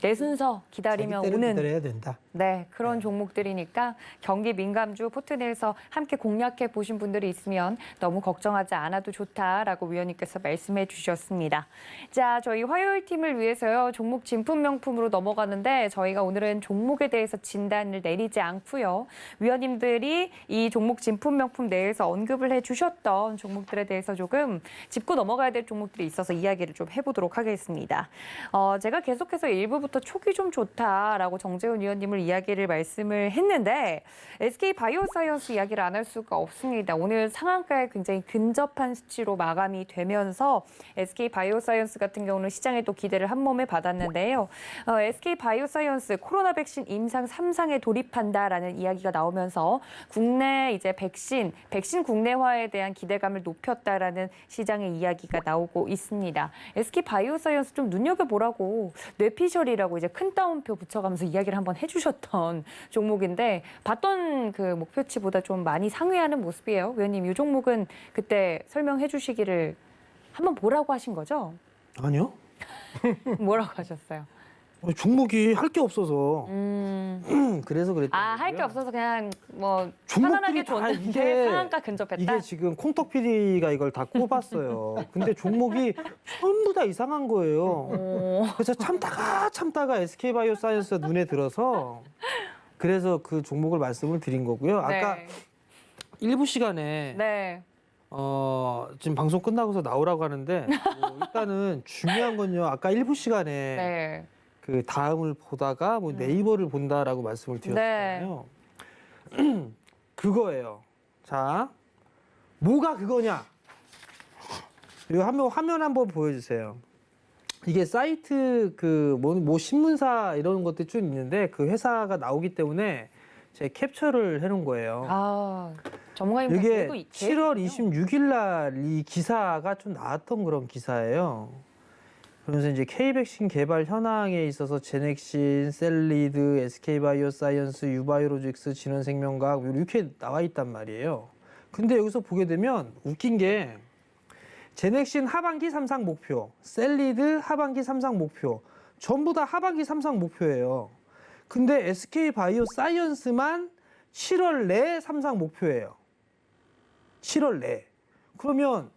내 순서 기다리면 자기 때를 오는 기다려야 된다. 네, 그런 종목들이니까 경기 민감주 포트 내에서 함께 공략해 보신 분들이 있으면 너무 걱정하지 않아도 좋다라고 위원님께서 말씀해 주셨습니다. 자, 저희 화요일 팀을 위해서요. 종목 진품 명품으로 넘어가는데 저희가 오늘은 종목에 대해서 진단을 내리지 않고요. 위원님들이 이 종목 진품 명품 내에서 언급을 해 주셨던 종목들에 대해서 조금 짚고 넘어가야 될 종목들이 있어서 이야기를 좀 해보도록 하겠습니다. 제가 계속해서 1부부터 촉이 좀 좋다라고 정재훈 위원님을 이야기를 말씀을 했는데 SK 바이오사이언스 이야기를 안 할 수가 없습니다. 오늘 상한가에 굉장히 근접한 수치로 마감이 되면서 SK 바이오사이언스 같은 경우는 시장에 또 기대를 한 몸에 받았는데요. SK 바이오사이언스 코로나 백신 임상 3상에 돌입한다라는 이야기가 나오면서 국내 이제 백신 국내화에 대한 기대감을 높였다라는 시장의 이야기가 나오고 있습니다. SK 바이오사이언스 좀 눈여겨보라고 뇌피셜이라고 이제 큰 따옴표 붙여가면서 이야기를 한번 해주셨던 종목인데 봤던 그 목표치보다 좀 많이 상회하는 모습이에요. 위원님, 이 종목은 그때 설명해 주시기를 한번 보라고 하신 거죠? 아니요. 뭐라고 하셨어요? 종목이 할 게 없어서 그래서 그랬던 아, 할 게 거고요. 없어서 그냥 뭐 종목들이 편안하게 다 줬는데 이게- 상한가 근접했다. 이게 지금 콩떡 PD가 이걸 다 꼽았어요. 근데 종목이 전부 다 이상한 거예요. 오. 그래서 참다가 SK바이오사이언스가 눈에 들어서 그래서 그 종목을 말씀을 드린 거고요. 아까 네. 일부 시간에 네. 지금 방송 끝나고서 나오라고 하는데 일단은 중요한 건요. 아까 일부 시간에 네. 그 다음을 보다가 뭐 네이버를 본다라고 말씀을 드렸잖아요. 그거예요. 자, 뭐가 그거냐? 이거 한번 화면 한번 보여주세요. 이게 사이트 그 뭐 신문사 이런 것들 좀 있는데 그 회사가 나오기 때문에 제가 캡처를 해놓은 거예요. 아, 전문가님 이게 계획도 7월 있군요. 26일 날 이 기사가 좀 나왔던 그런 기사예요. 그러면서 이제 K백신 개발 현황에 있어서 제넥신, 셀리드, SK바이오사이언스, 유바이오로직스, 진원생명과학 이렇게 나와 있단 말이에요. 근데 여기서 보게 되면 웃긴 게 제넥신 하반기 3상 목표, 셀리드 하반기 3상 목표 전부 다 하반기 3상 목표예요. 근데 SK바이오사이언스만 7월 내 3상 목표예요. 7월 내. 그러면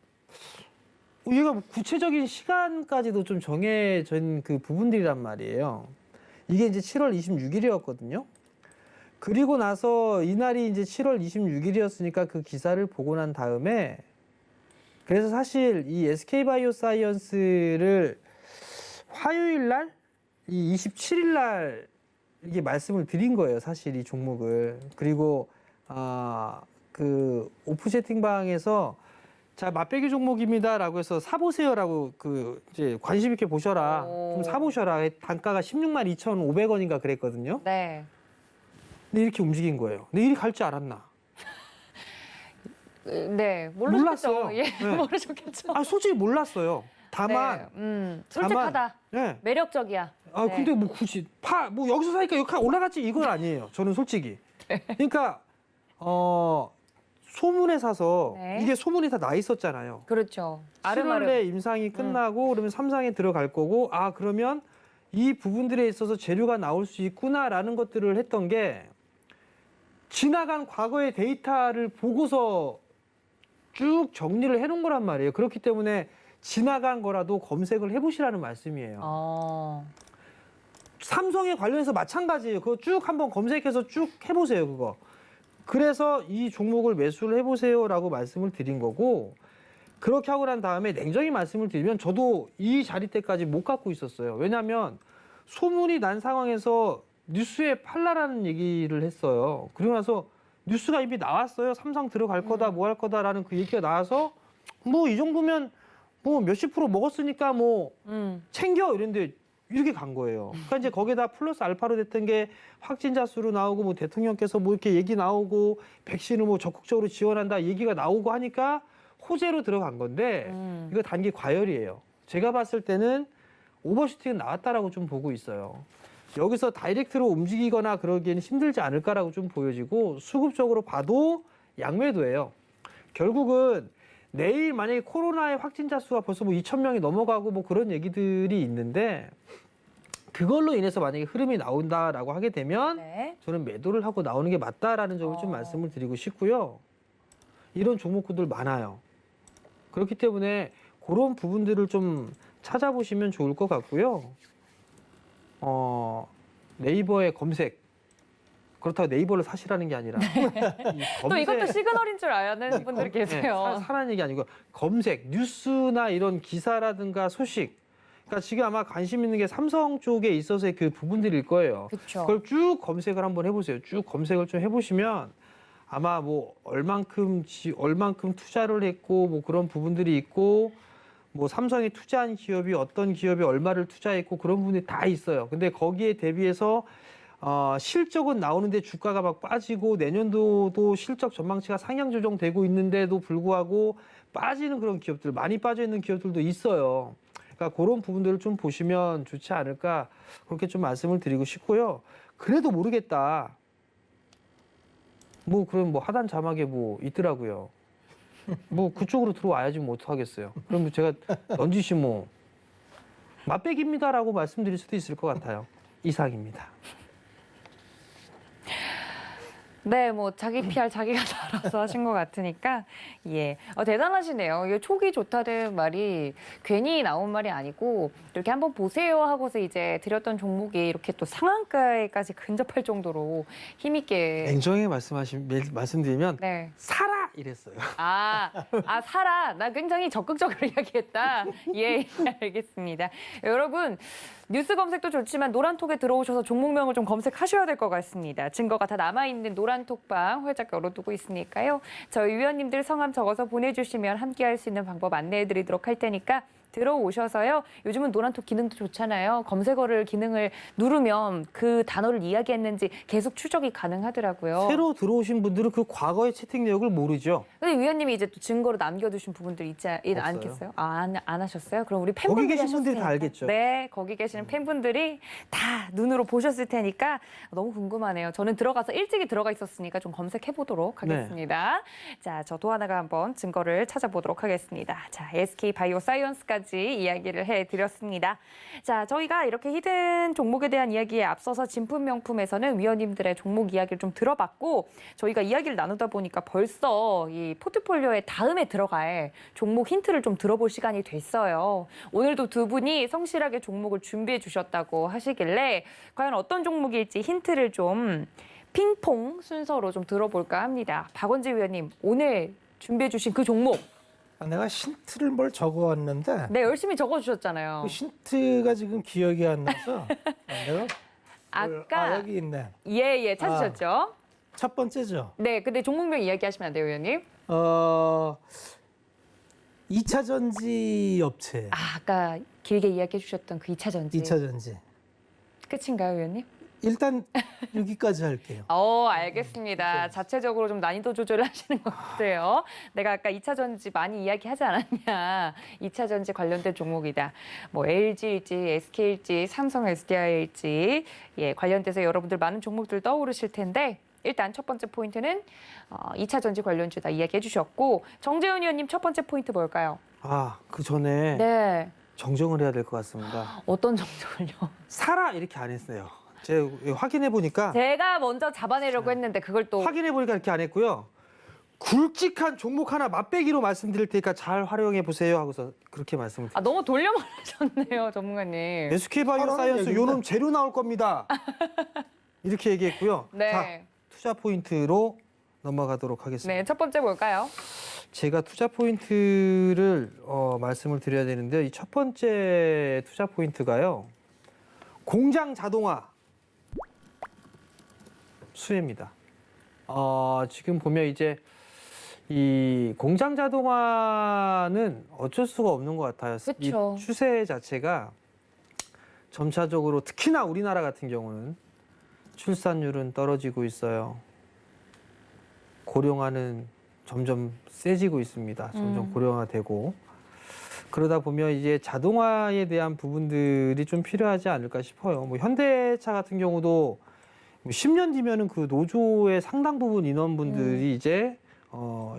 얘가 구체적인 시간까지도 좀 정해진 그 부분들이란 말이에요. 이게 이제 7월 26일이었거든요. 그리고 나서 이날이 이제 7월 26일이었으니까 그 기사를 보고 난 다음에 그래서 사실 이 SK바이오사이언스를 화요일 날, 이 27일 날 이게 말씀을 드린 거예요. 사실 이 종목을. 그리고 그 오프 채팅방에서 자, 맛배기 종목입니다라고 해서 사보세요라고 그 이제 관심 있게 보셔라. 오. 좀 사보셔라. 단가가 16만 2,500원인가 그랬거든요. 네. 근데 이렇게 움직인 거예요. 근데 이리 갈 줄 알았나? 네, 모르셨겠죠. 몰랐어요. 예, 네. 모르셨겠죠. 아, 솔직히 몰랐어요. 다만, 네, 솔직하다. 네. 매력적이야. 아, 네. 근데 뭐 굳이 뭐 여기서 사니까 여기 올라갔지 이건 아니에요. 저는 솔직히. 그러니까 소문에 사서 네. 이게 소문이 다 나 있었잖아요. 그렇죠. 7월에 아름아름. 임상이 끝나고 그러면 3상에 들어갈 거고 아 그러면 이 부분들에 있어서 재료가 나올 수 있구나라는 것들을 했던 게 지나간 과거의 데이터를 보고서 쭉 정리를 해놓은 거란 말이에요. 그렇기 때문에 지나간 거라도 검색을 해보시라는 말씀이에요. 삼성에 관련해서 마찬가지예요. 그거 쭉 한번 검색해서 쭉 해보세요. 그거. 그래서 이 종목을 매수를 해보세요라고 말씀을 드린 거고 그렇게 하고 난 다음에 냉정히 말씀을 드리면 저도 이 자리 때까지 못 갖고 있었어요. 왜냐하면 소문이 난 상황에서 뉴스에 팔라라는 얘기를 했어요. 그러고 나서 뉴스가 이미 나왔어요. 삼성 들어갈 거다, 뭐 할 거다라는 그 얘기가 나와서 뭐 이 정도면 뭐 몇십 프로 먹었으니까 뭐 챙겨 이랬는데 이렇게 간 거예요. 그러니까 이제 거기다 플러스 알파로 됐던 게 확진자 수로 나오고 뭐 대통령께서 뭐 이렇게 얘기 나오고 백신을 뭐 적극적으로 지원한다 얘기가 나오고 하니까 호재로 들어간 건데 이거 단기 과열이에요. 제가 봤을 때는 오버슈팅은 나왔다라고 좀 보고 있어요. 여기서 다이렉트로 움직이거나 그러기에는 힘들지 않을까라고 좀 보여지고 수급적으로 봐도 양매도예요. 결국은 내일 만약에 코로나의 확진자 수가 벌써 뭐 2,000명이 넘어가고 뭐 그런 얘기들이 있는데 그걸로 인해서 만약에 흐름이 나온다라고 하게 되면 네. 저는 매도를 하고 나오는 게 맞다라는 점을 좀 말씀을 드리고 싶고요. 이런 종목군들 많아요. 그렇기 때문에 그런 부분들을 좀 찾아보시면 좋을 것 같고요. 네이버의 검색. 그렇다고 네이버를 사시라는 게 아니라 이 또 이것도 시그널인 줄 아는 분들이 계세요. 사라는 얘기 아니고 검색, 뉴스나 이런 기사라든가 소식. 그러니까 지금 아마 관심 있는 게 삼성 쪽에 있어서의 그 부분들일 거예요. 그렇죠. 그걸 쭉 검색을 한번 해보세요. 쭉 검색을 좀 해보시면 아마 뭐 얼만큼 투자를 했고 뭐 그런 부분들이 있고 뭐 삼성이 투자한 기업이 어떤 기업이 얼마를 투자했고 그런 부분이 다 있어요. 근데 거기에 대비해서 실적은 나오는데 주가가 막 빠지고 내년도도 실적 전망치가 상향 조정되고 있는데도 불구하고 빠지는 그런 기업들, 많이 빠져 있는 기업들도 있어요. 그러니까 그런 부분들을 좀 보시면 좋지 않을까 그렇게 좀 말씀을 드리고 싶고요. 그래도 모르겠다. 뭐 그럼 뭐 하단 자막에 뭐 있더라고요. 뭐 그쪽으로 들어와야지 뭐 어떡하겠어요. 그럼 제가 넌지시 뭐 맛배기입니다라고 말씀드릴 수도 있을 것 같아요. 이상입니다. 네, 뭐 자기 PR 자기가 알아서 하신 것 같으니까 예, 대단하시네요. 이게 촉이 좋다는 말이 괜히 나온 말이 아니고 이렇게 한번 보세요 하고서 이제 드렸던 종목이 이렇게 또 상한가에까지 근접할 정도로 힘있게 냉정하게 말씀드리면 네. 사라 이랬어요. 사라. 나 굉장히 적극적으로 이야기했다. 예, 알겠습니다. 여러분, 뉴스 검색도 좋지만 노란톡에 들어오셔서 종목명을 좀 검색하셔야 될 것 같습니다. 증거가 다 남아있는 노란톡방 활짝 열어두고 있으니까요. 저희 위원님들 성함 적어서 보내주시면 함께할 수 있는 방법 안내해드리도록 할 테니까 들어오셔서요. 요즘은 노란톡 기능도 좋잖아요. 검색어를 기능을 누르면 그 단어를 이야기했는지 계속 추적이 가능하더라고요. 새로 들어오신 분들은 그 과거의 채팅 내역을 모르죠. 근데 위원님이 이제 또 증거로 남겨두신 부분들 있지 않겠어요? 안 하셨어요? 그럼 우리 팬분들이 거기 계신 분들이 다 하셨으니까. 알겠죠. 네, 거기 계시는 팬분들이 다 눈으로 보셨을 테니까 너무 궁금하네요. 저는 들어가서 일찍이 들어가 있었으니까 좀 검색해 보도록 하겠습니다. 자, 저 도하나가 한번 증거를 찾아보도록 하겠습니다. 자, SK 바이오사이언스까지 이야기를 해드렸습니다. 자, 저희가 이렇게 히든 종목에 대한 이야기에 앞서서 진품명품에서는 위원님들의 종목 이야기를 좀 들어봤고 저희가 이야기를 나누다 보니까 벌써 이 포트폴리오에 다음에 들어갈 종목 힌트를 좀 들어볼 시간이 됐어요. 오늘도 두 분이 성실하게 종목을 준비해 주셨다고 하시길래 과연 어떤 종목일지 힌트를 좀 핑퐁 순서로 좀 들어볼까 합니다. 박원재 위원님, 오늘 준비해 주신 그 종목. 내가 힌트를 뭘 적어왔는데 네, 열심히 적어주셨잖아요. 그 힌트가 지금 기억이 안 나서 내가 아까 여기 있네. 예, 찾으셨죠? 첫 번째죠. 네, 근데 종목명 이야기하시면 안 돼요, 위원님. 2차 전지 업체. 아까 길게 이야기해 주셨던 그 2차 전지. 2차 전지. 끝인가요, 위원님? 일단 여기까지 할게요. 알겠습니다. 자체적으로 좀 난이도 조절을 하시는 것 같아요. 내가 아까 2차 전지 많이 이야기하지 않았냐. 2차 전지 관련된 종목이다. 뭐 LG일지, SK일지, 삼성 SDI일지 예, 관련돼서 여러분들 많은 종목들 떠오르실 텐데 일단 첫 번째 포인트는 2차 전지 관련주다 이야기해 주셨고 정재훈 의원님 첫 번째 포인트 뭘까요? 그 전에 네. 정정을 해야 될 것 같습니다. 어떤 정도를요? 사라 이렇게 안 했어요. 제가 확인해 보니까 제가 먼저 잡아내려고 했는데 그걸 또 확인해 보니까 이렇게 안 했고요. 굵직한 종목 하나 맛배기로 말씀드릴 테니까 잘 활용해 보세요 하고서 그렇게 말씀을 드렸어요. 너무 돌려 말하셨네요, 전문가님. SK바이오사이언스 얘기입니다. 요놈 재료 나올 겁니다. 이렇게 얘기했고요. 네. 자, 투자 포인트로 넘어가도록 하겠습니다. 네, 첫 번째 뭘까요? 제가 투자 포인트를 말씀을 드려야 되는데요. 이 첫 번째 투자 포인트가요. 공장 자동화 수혜입니다. 지금 보면 이제 이 공장 자동화는 어쩔 수가 없는 것 같아요. 그쵸. 이 추세 자체가 점차적으로 특히나 우리나라 같은 경우는 출산율은 떨어지고 있어요. 고령화는 점점 세지고 있습니다. 점점 고령화되고 그러다 보면 이제 자동화에 대한 부분들이 좀 필요하지 않을까 싶어요. 뭐 현대차 같은 경우도 10년 뒤면은 그 노조의 상당 부분 인원분들이 이제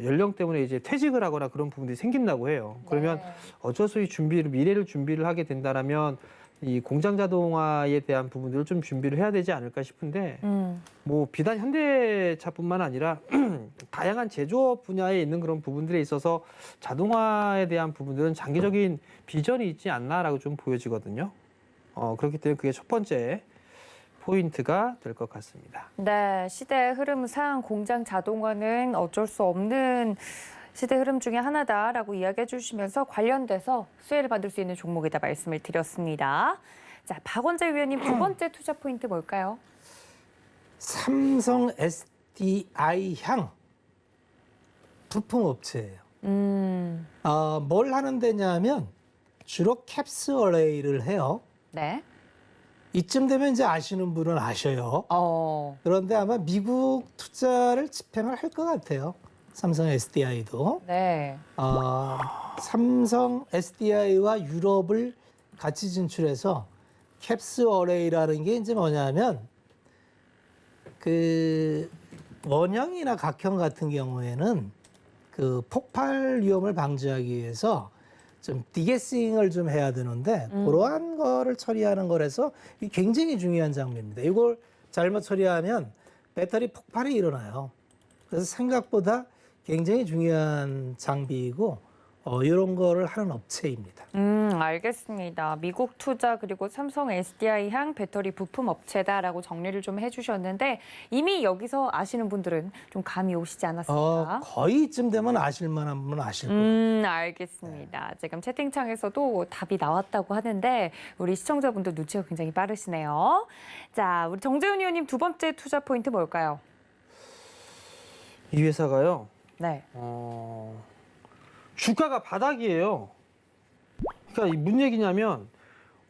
연령 때문에 이제 퇴직을 하거나 그런 부분들이 생긴다고 해요. 그러면 네. 어쩔 수 없이 미래를 준비를 하게 된다라면 이 공장 자동화에 대한 부분들을 좀 준비를 해야 되지 않을까 싶은데 뭐 비단 현대차뿐만 아니라 다양한 제조업 분야에 있는 그런 부분들에 있어서 자동화에 대한 부분들은 장기적인 비전이 있지 않나라고 좀 보여지거든요. 그렇기 때문에 그게 첫 번째 포인트가 될 것 같습니다. 네, 시대 흐름상 공장 자동화는 어쩔 수 없는 시대 흐름 중에 하나다라고 이야기해 주시면서 관련돼서 수혜를 받을 수 있는 종목이다 말씀을 드렸습니다. 자, 박원재 위원님 두 번째 투자 포인트 뭘까요? 삼성 SDI 향 부품 업체예요. 뭘 하는 데냐면 주로 캡스 어레이를 해요. 네. 이쯤 되면 이제 아시는 분은 아셔요. 그런데 아마 미국 투자를 집행을 할 것 같아요. 삼성 SDI도. 네. 삼성 SDI와 유럽을 같이 진출해서 캡스 어레이라는 게 이제 뭐냐면 그 원형이나 각형 같은 경우에는 그 폭발 위험을 방지하기 위해서 좀 디게싱을 좀 해야 되는데 그러한 거를 처리하는 거라서 이 굉장히 중요한 장비입니다. 이걸 잘못 처리하면 배터리 폭발이 일어나요. 그래서 생각보다 굉장히 중요한 장비이고 이런 거를 하는 업체입니다. 알겠습니다. 미국 투자 그리고 삼성 SDI향 배터리 부품 업체다라고 정리를 좀 해주셨는데 이미 여기서 아시는 분들은 좀 감이 오시지 않았습니까? 거의 이쯤 되면 아실 만한 분은 아실 거예요. 알겠습니다. 지금 채팅창에서도 답이 나왔다고 하는데 우리 시청자분들 눈치가 굉장히 빠르시네요. 자, 우리 정재훈 의원님 두 번째 투자 포인트 뭘까요? 이 회사가요. 네. 주가가 바닥이에요. 그러니까 무슨 얘기냐면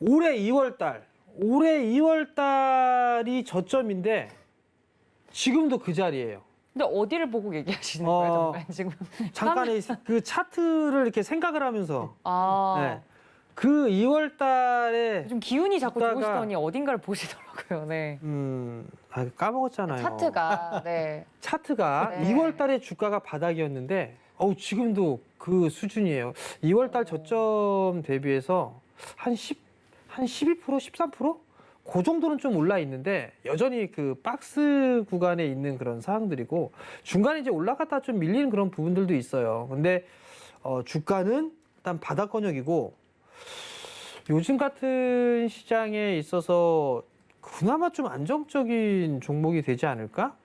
올해 2월 달이 저점인데 지금도 그 자리예요. 근데 어디를 보고 얘기하시는 거예요, 정말 지금? 잠깐의 그 차트를 이렇게 생각을 하면서 아, 그 2월 달에 좀 기운이 자꾸 주가가- 좋으시더니 어딘가를 보시더라고요. 네. 까먹었잖아요. 차트가 네. 차트가 네. 2월 달에 주가가 바닥이었는데 지금도 그 수준이에요. 2월 달 저점 대비해서 한 12%, 13%? 그 정도는 좀 올라 있는데 여전히 그 박스 구간에 있는 그런 사항들이고 중간에 이제 올라갔다 좀 밀리는 그런 부분들도 있어요. 근데 주가는 일단 바닥권역이고 요즘 같은 시장에 있어서 그나마 좀 안정적인 종목이 되지 않을까?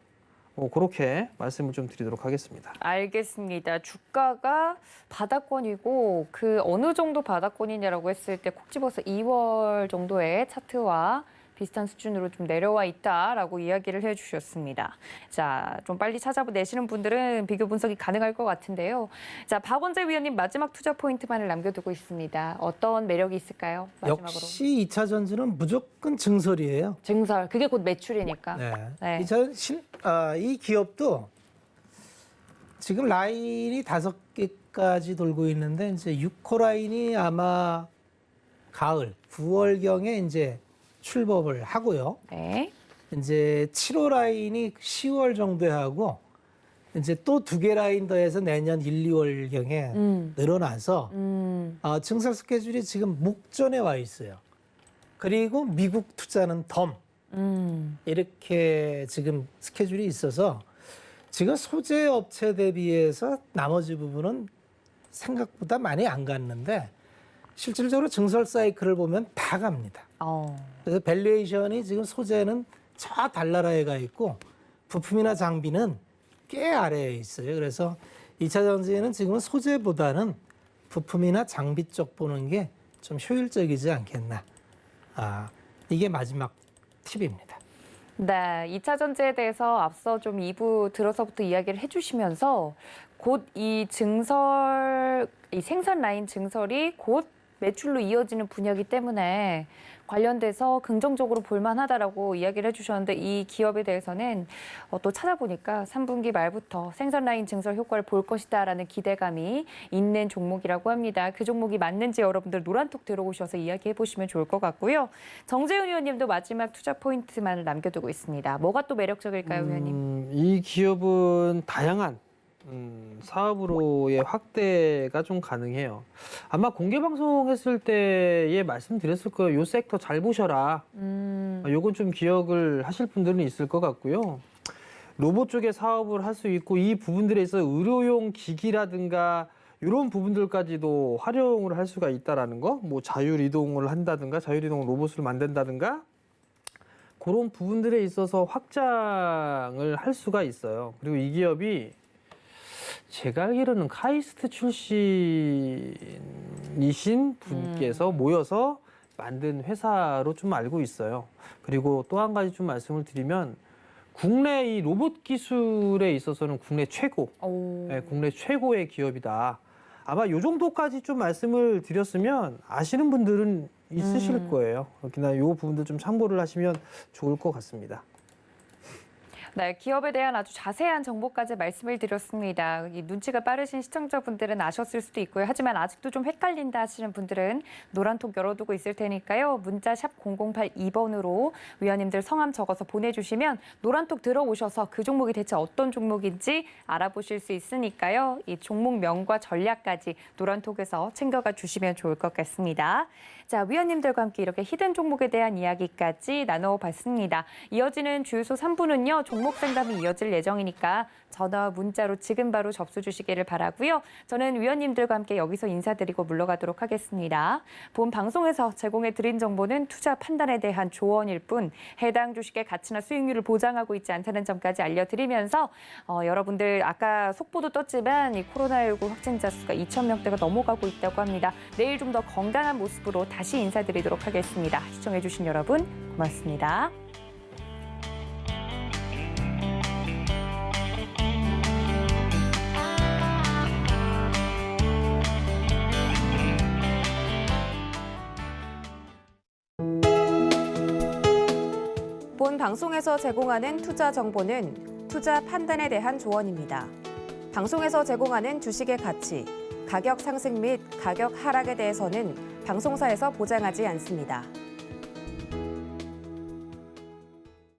그렇게 말씀을 좀 드리도록 하겠습니다. 알겠습니다. 주가가 바닥권이고 그 어느 정도 바닥권이냐라고 했을 때 콕 집어서 2월 정도의 차트와 비슷한 수준으로 좀 내려와 있다라고 이야기를 해주셨습니다. 자, 좀 빨리 찾아내시는 분들은 비교 분석이 가능할 것 같은데요. 자, 박원재 위원님 마지막 투자 포인트만을 남겨두고 있습니다. 어떤 매력이 있을까요? 마지막으로. 역시 2차 전지는 무조건 증설이에요. 증설, 그게 곧 매출이니까. 네. 이 기업도 지금 라인이 5개까지 돌고 있는데 이제 6호 라인이 아마 가을 9월경에 이제 출범을 하고요. 네. 이제 7호 라인이 10월 정도에 하고 이제 또 2개 라인 더해서 내년 1, 2월경에 늘어나서 증설 스케줄이 지금 목전에 와 있어요. 그리고 미국 투자는 덤. 이렇게 지금 스케줄이 있어서 지금 소재 업체 대비해서 나머지 부분은 생각보다 많이 안 갔는데 실질적으로 증설 사이클을 보면 다 갑니다. 그래서 밸류에이션이 지금 소재는 저 달나라에 가 있고 부품이나 장비는 꽤 아래에 있어요. 그래서 2차 전지에는 지금은 소재보다는 부품이나 장비 쪽 보는 게 좀 효율적이지 않겠나. 이게 마지막 팁입니다. 네, 2차 전지에 대해서 앞서 좀 2부 들어서부터 이야기를 해주시면서 곧 이 증설, 이 생산 라인 증설이 곧 매출로 이어지는 분야이기 때문에 관련돼서 긍정적으로 볼만하다라고 이야기를 해주셨는데 이 기업에 대해서는 또 찾아보니까 3분기 말부터 생산 라인 증설 효과를 볼 것이다라는 기대감이 있는 종목이라고 합니다. 그 종목이 맞는지 여러분들 노란톡 들어오셔서 이야기해 보시면 좋을 것 같고요. 정재훈 의원님도 마지막 투자 포인트만을 남겨두고 있습니다. 뭐가 또 매력적일까요, 의원님? 이 기업은 다양한 사업으로의 확대가 좀 가능해요. 아마 공개 방송했을 때에 말씀드렸을 거예요. 요 섹터 잘 보셔라. 요건 좀 기억을 하실 분들은 있을 것 같고요. 로봇 쪽에 사업을 할 수 있고 이 부분들에 있어 의료용 기기라든가 이런 부분들까지도 활용을 할 수가 있다라는 거. 뭐 자율 이동을 한다든가 자율 이동 로봇을 만든다든가 그런 부분들에 있어서 확장을 할 수가 있어요. 그리고 이 기업이 제가 알기로는 카이스트 출신이신 분께서 모여서 만든 회사로 좀 알고 있어요. 그리고 또 한 가지 좀 말씀을 드리면 국내 이 로봇 기술에 있어서는 국내 최고, 네, 국내 최고의 기업이다. 아마 이 정도까지 좀 말씀을 드렸으면 아시는 분들은 있으실 거예요. 그렇기나 이 부분들 좀 참고를 하시면 좋을 것 같습니다. 네, 기업에 대한 아주 자세한 정보까지 말씀을 드렸습니다. 이 눈치가 빠르신 시청자분들은 아셨을 수도 있고요. 하지만 아직도 좀 헷갈린다 하시는 분들은 노란톡 열어두고 있을 테니까요. 문자 샵 0082번으로 위원님들 성함 적어서 보내주시면 노란톡 들어오셔서 그 종목이 대체 어떤 종목인지 알아보실 수 있으니까요. 이 종목명과 전략까지 노란톡에서 챙겨가 주시면 좋을 것 같습니다. 자, 위원님들과 함께 이렇게 히든 종목에 대한 이야기까지 나눠봤습니다. 이어지는 주유소 3부는요. 종목 상담이 이어질 예정이니까 전화, 문자로 지금 바로 접수 주시기를 바라고요. 저는 위원님들과 함께 여기서 인사드리고 물러가도록 하겠습니다. 본 방송에서 제공해드린 정보는 투자 판단에 대한 조언일 뿐 해당 주식의 가치나 수익률을 보장하고 있지 않다는 점까지 알려드리면서 여러분들 아까 속보도 떴지만 이 코로나19 확진자 수가 2,000명대가 넘어가고 있다고 합니다. 내일 좀 더 건강한 모습으로 다시 인사드리도록 하겠습니다. 시청해주신 여러분 고맙습니다. 본 방송에서 제공하는 투자 정보는 투자 판단에 대한 조언입니다. 방송에서 제공하는 주식의 가치, 가격 상승 및 가격 하락에 대해서는 방송사에서 보장하지 않습니다.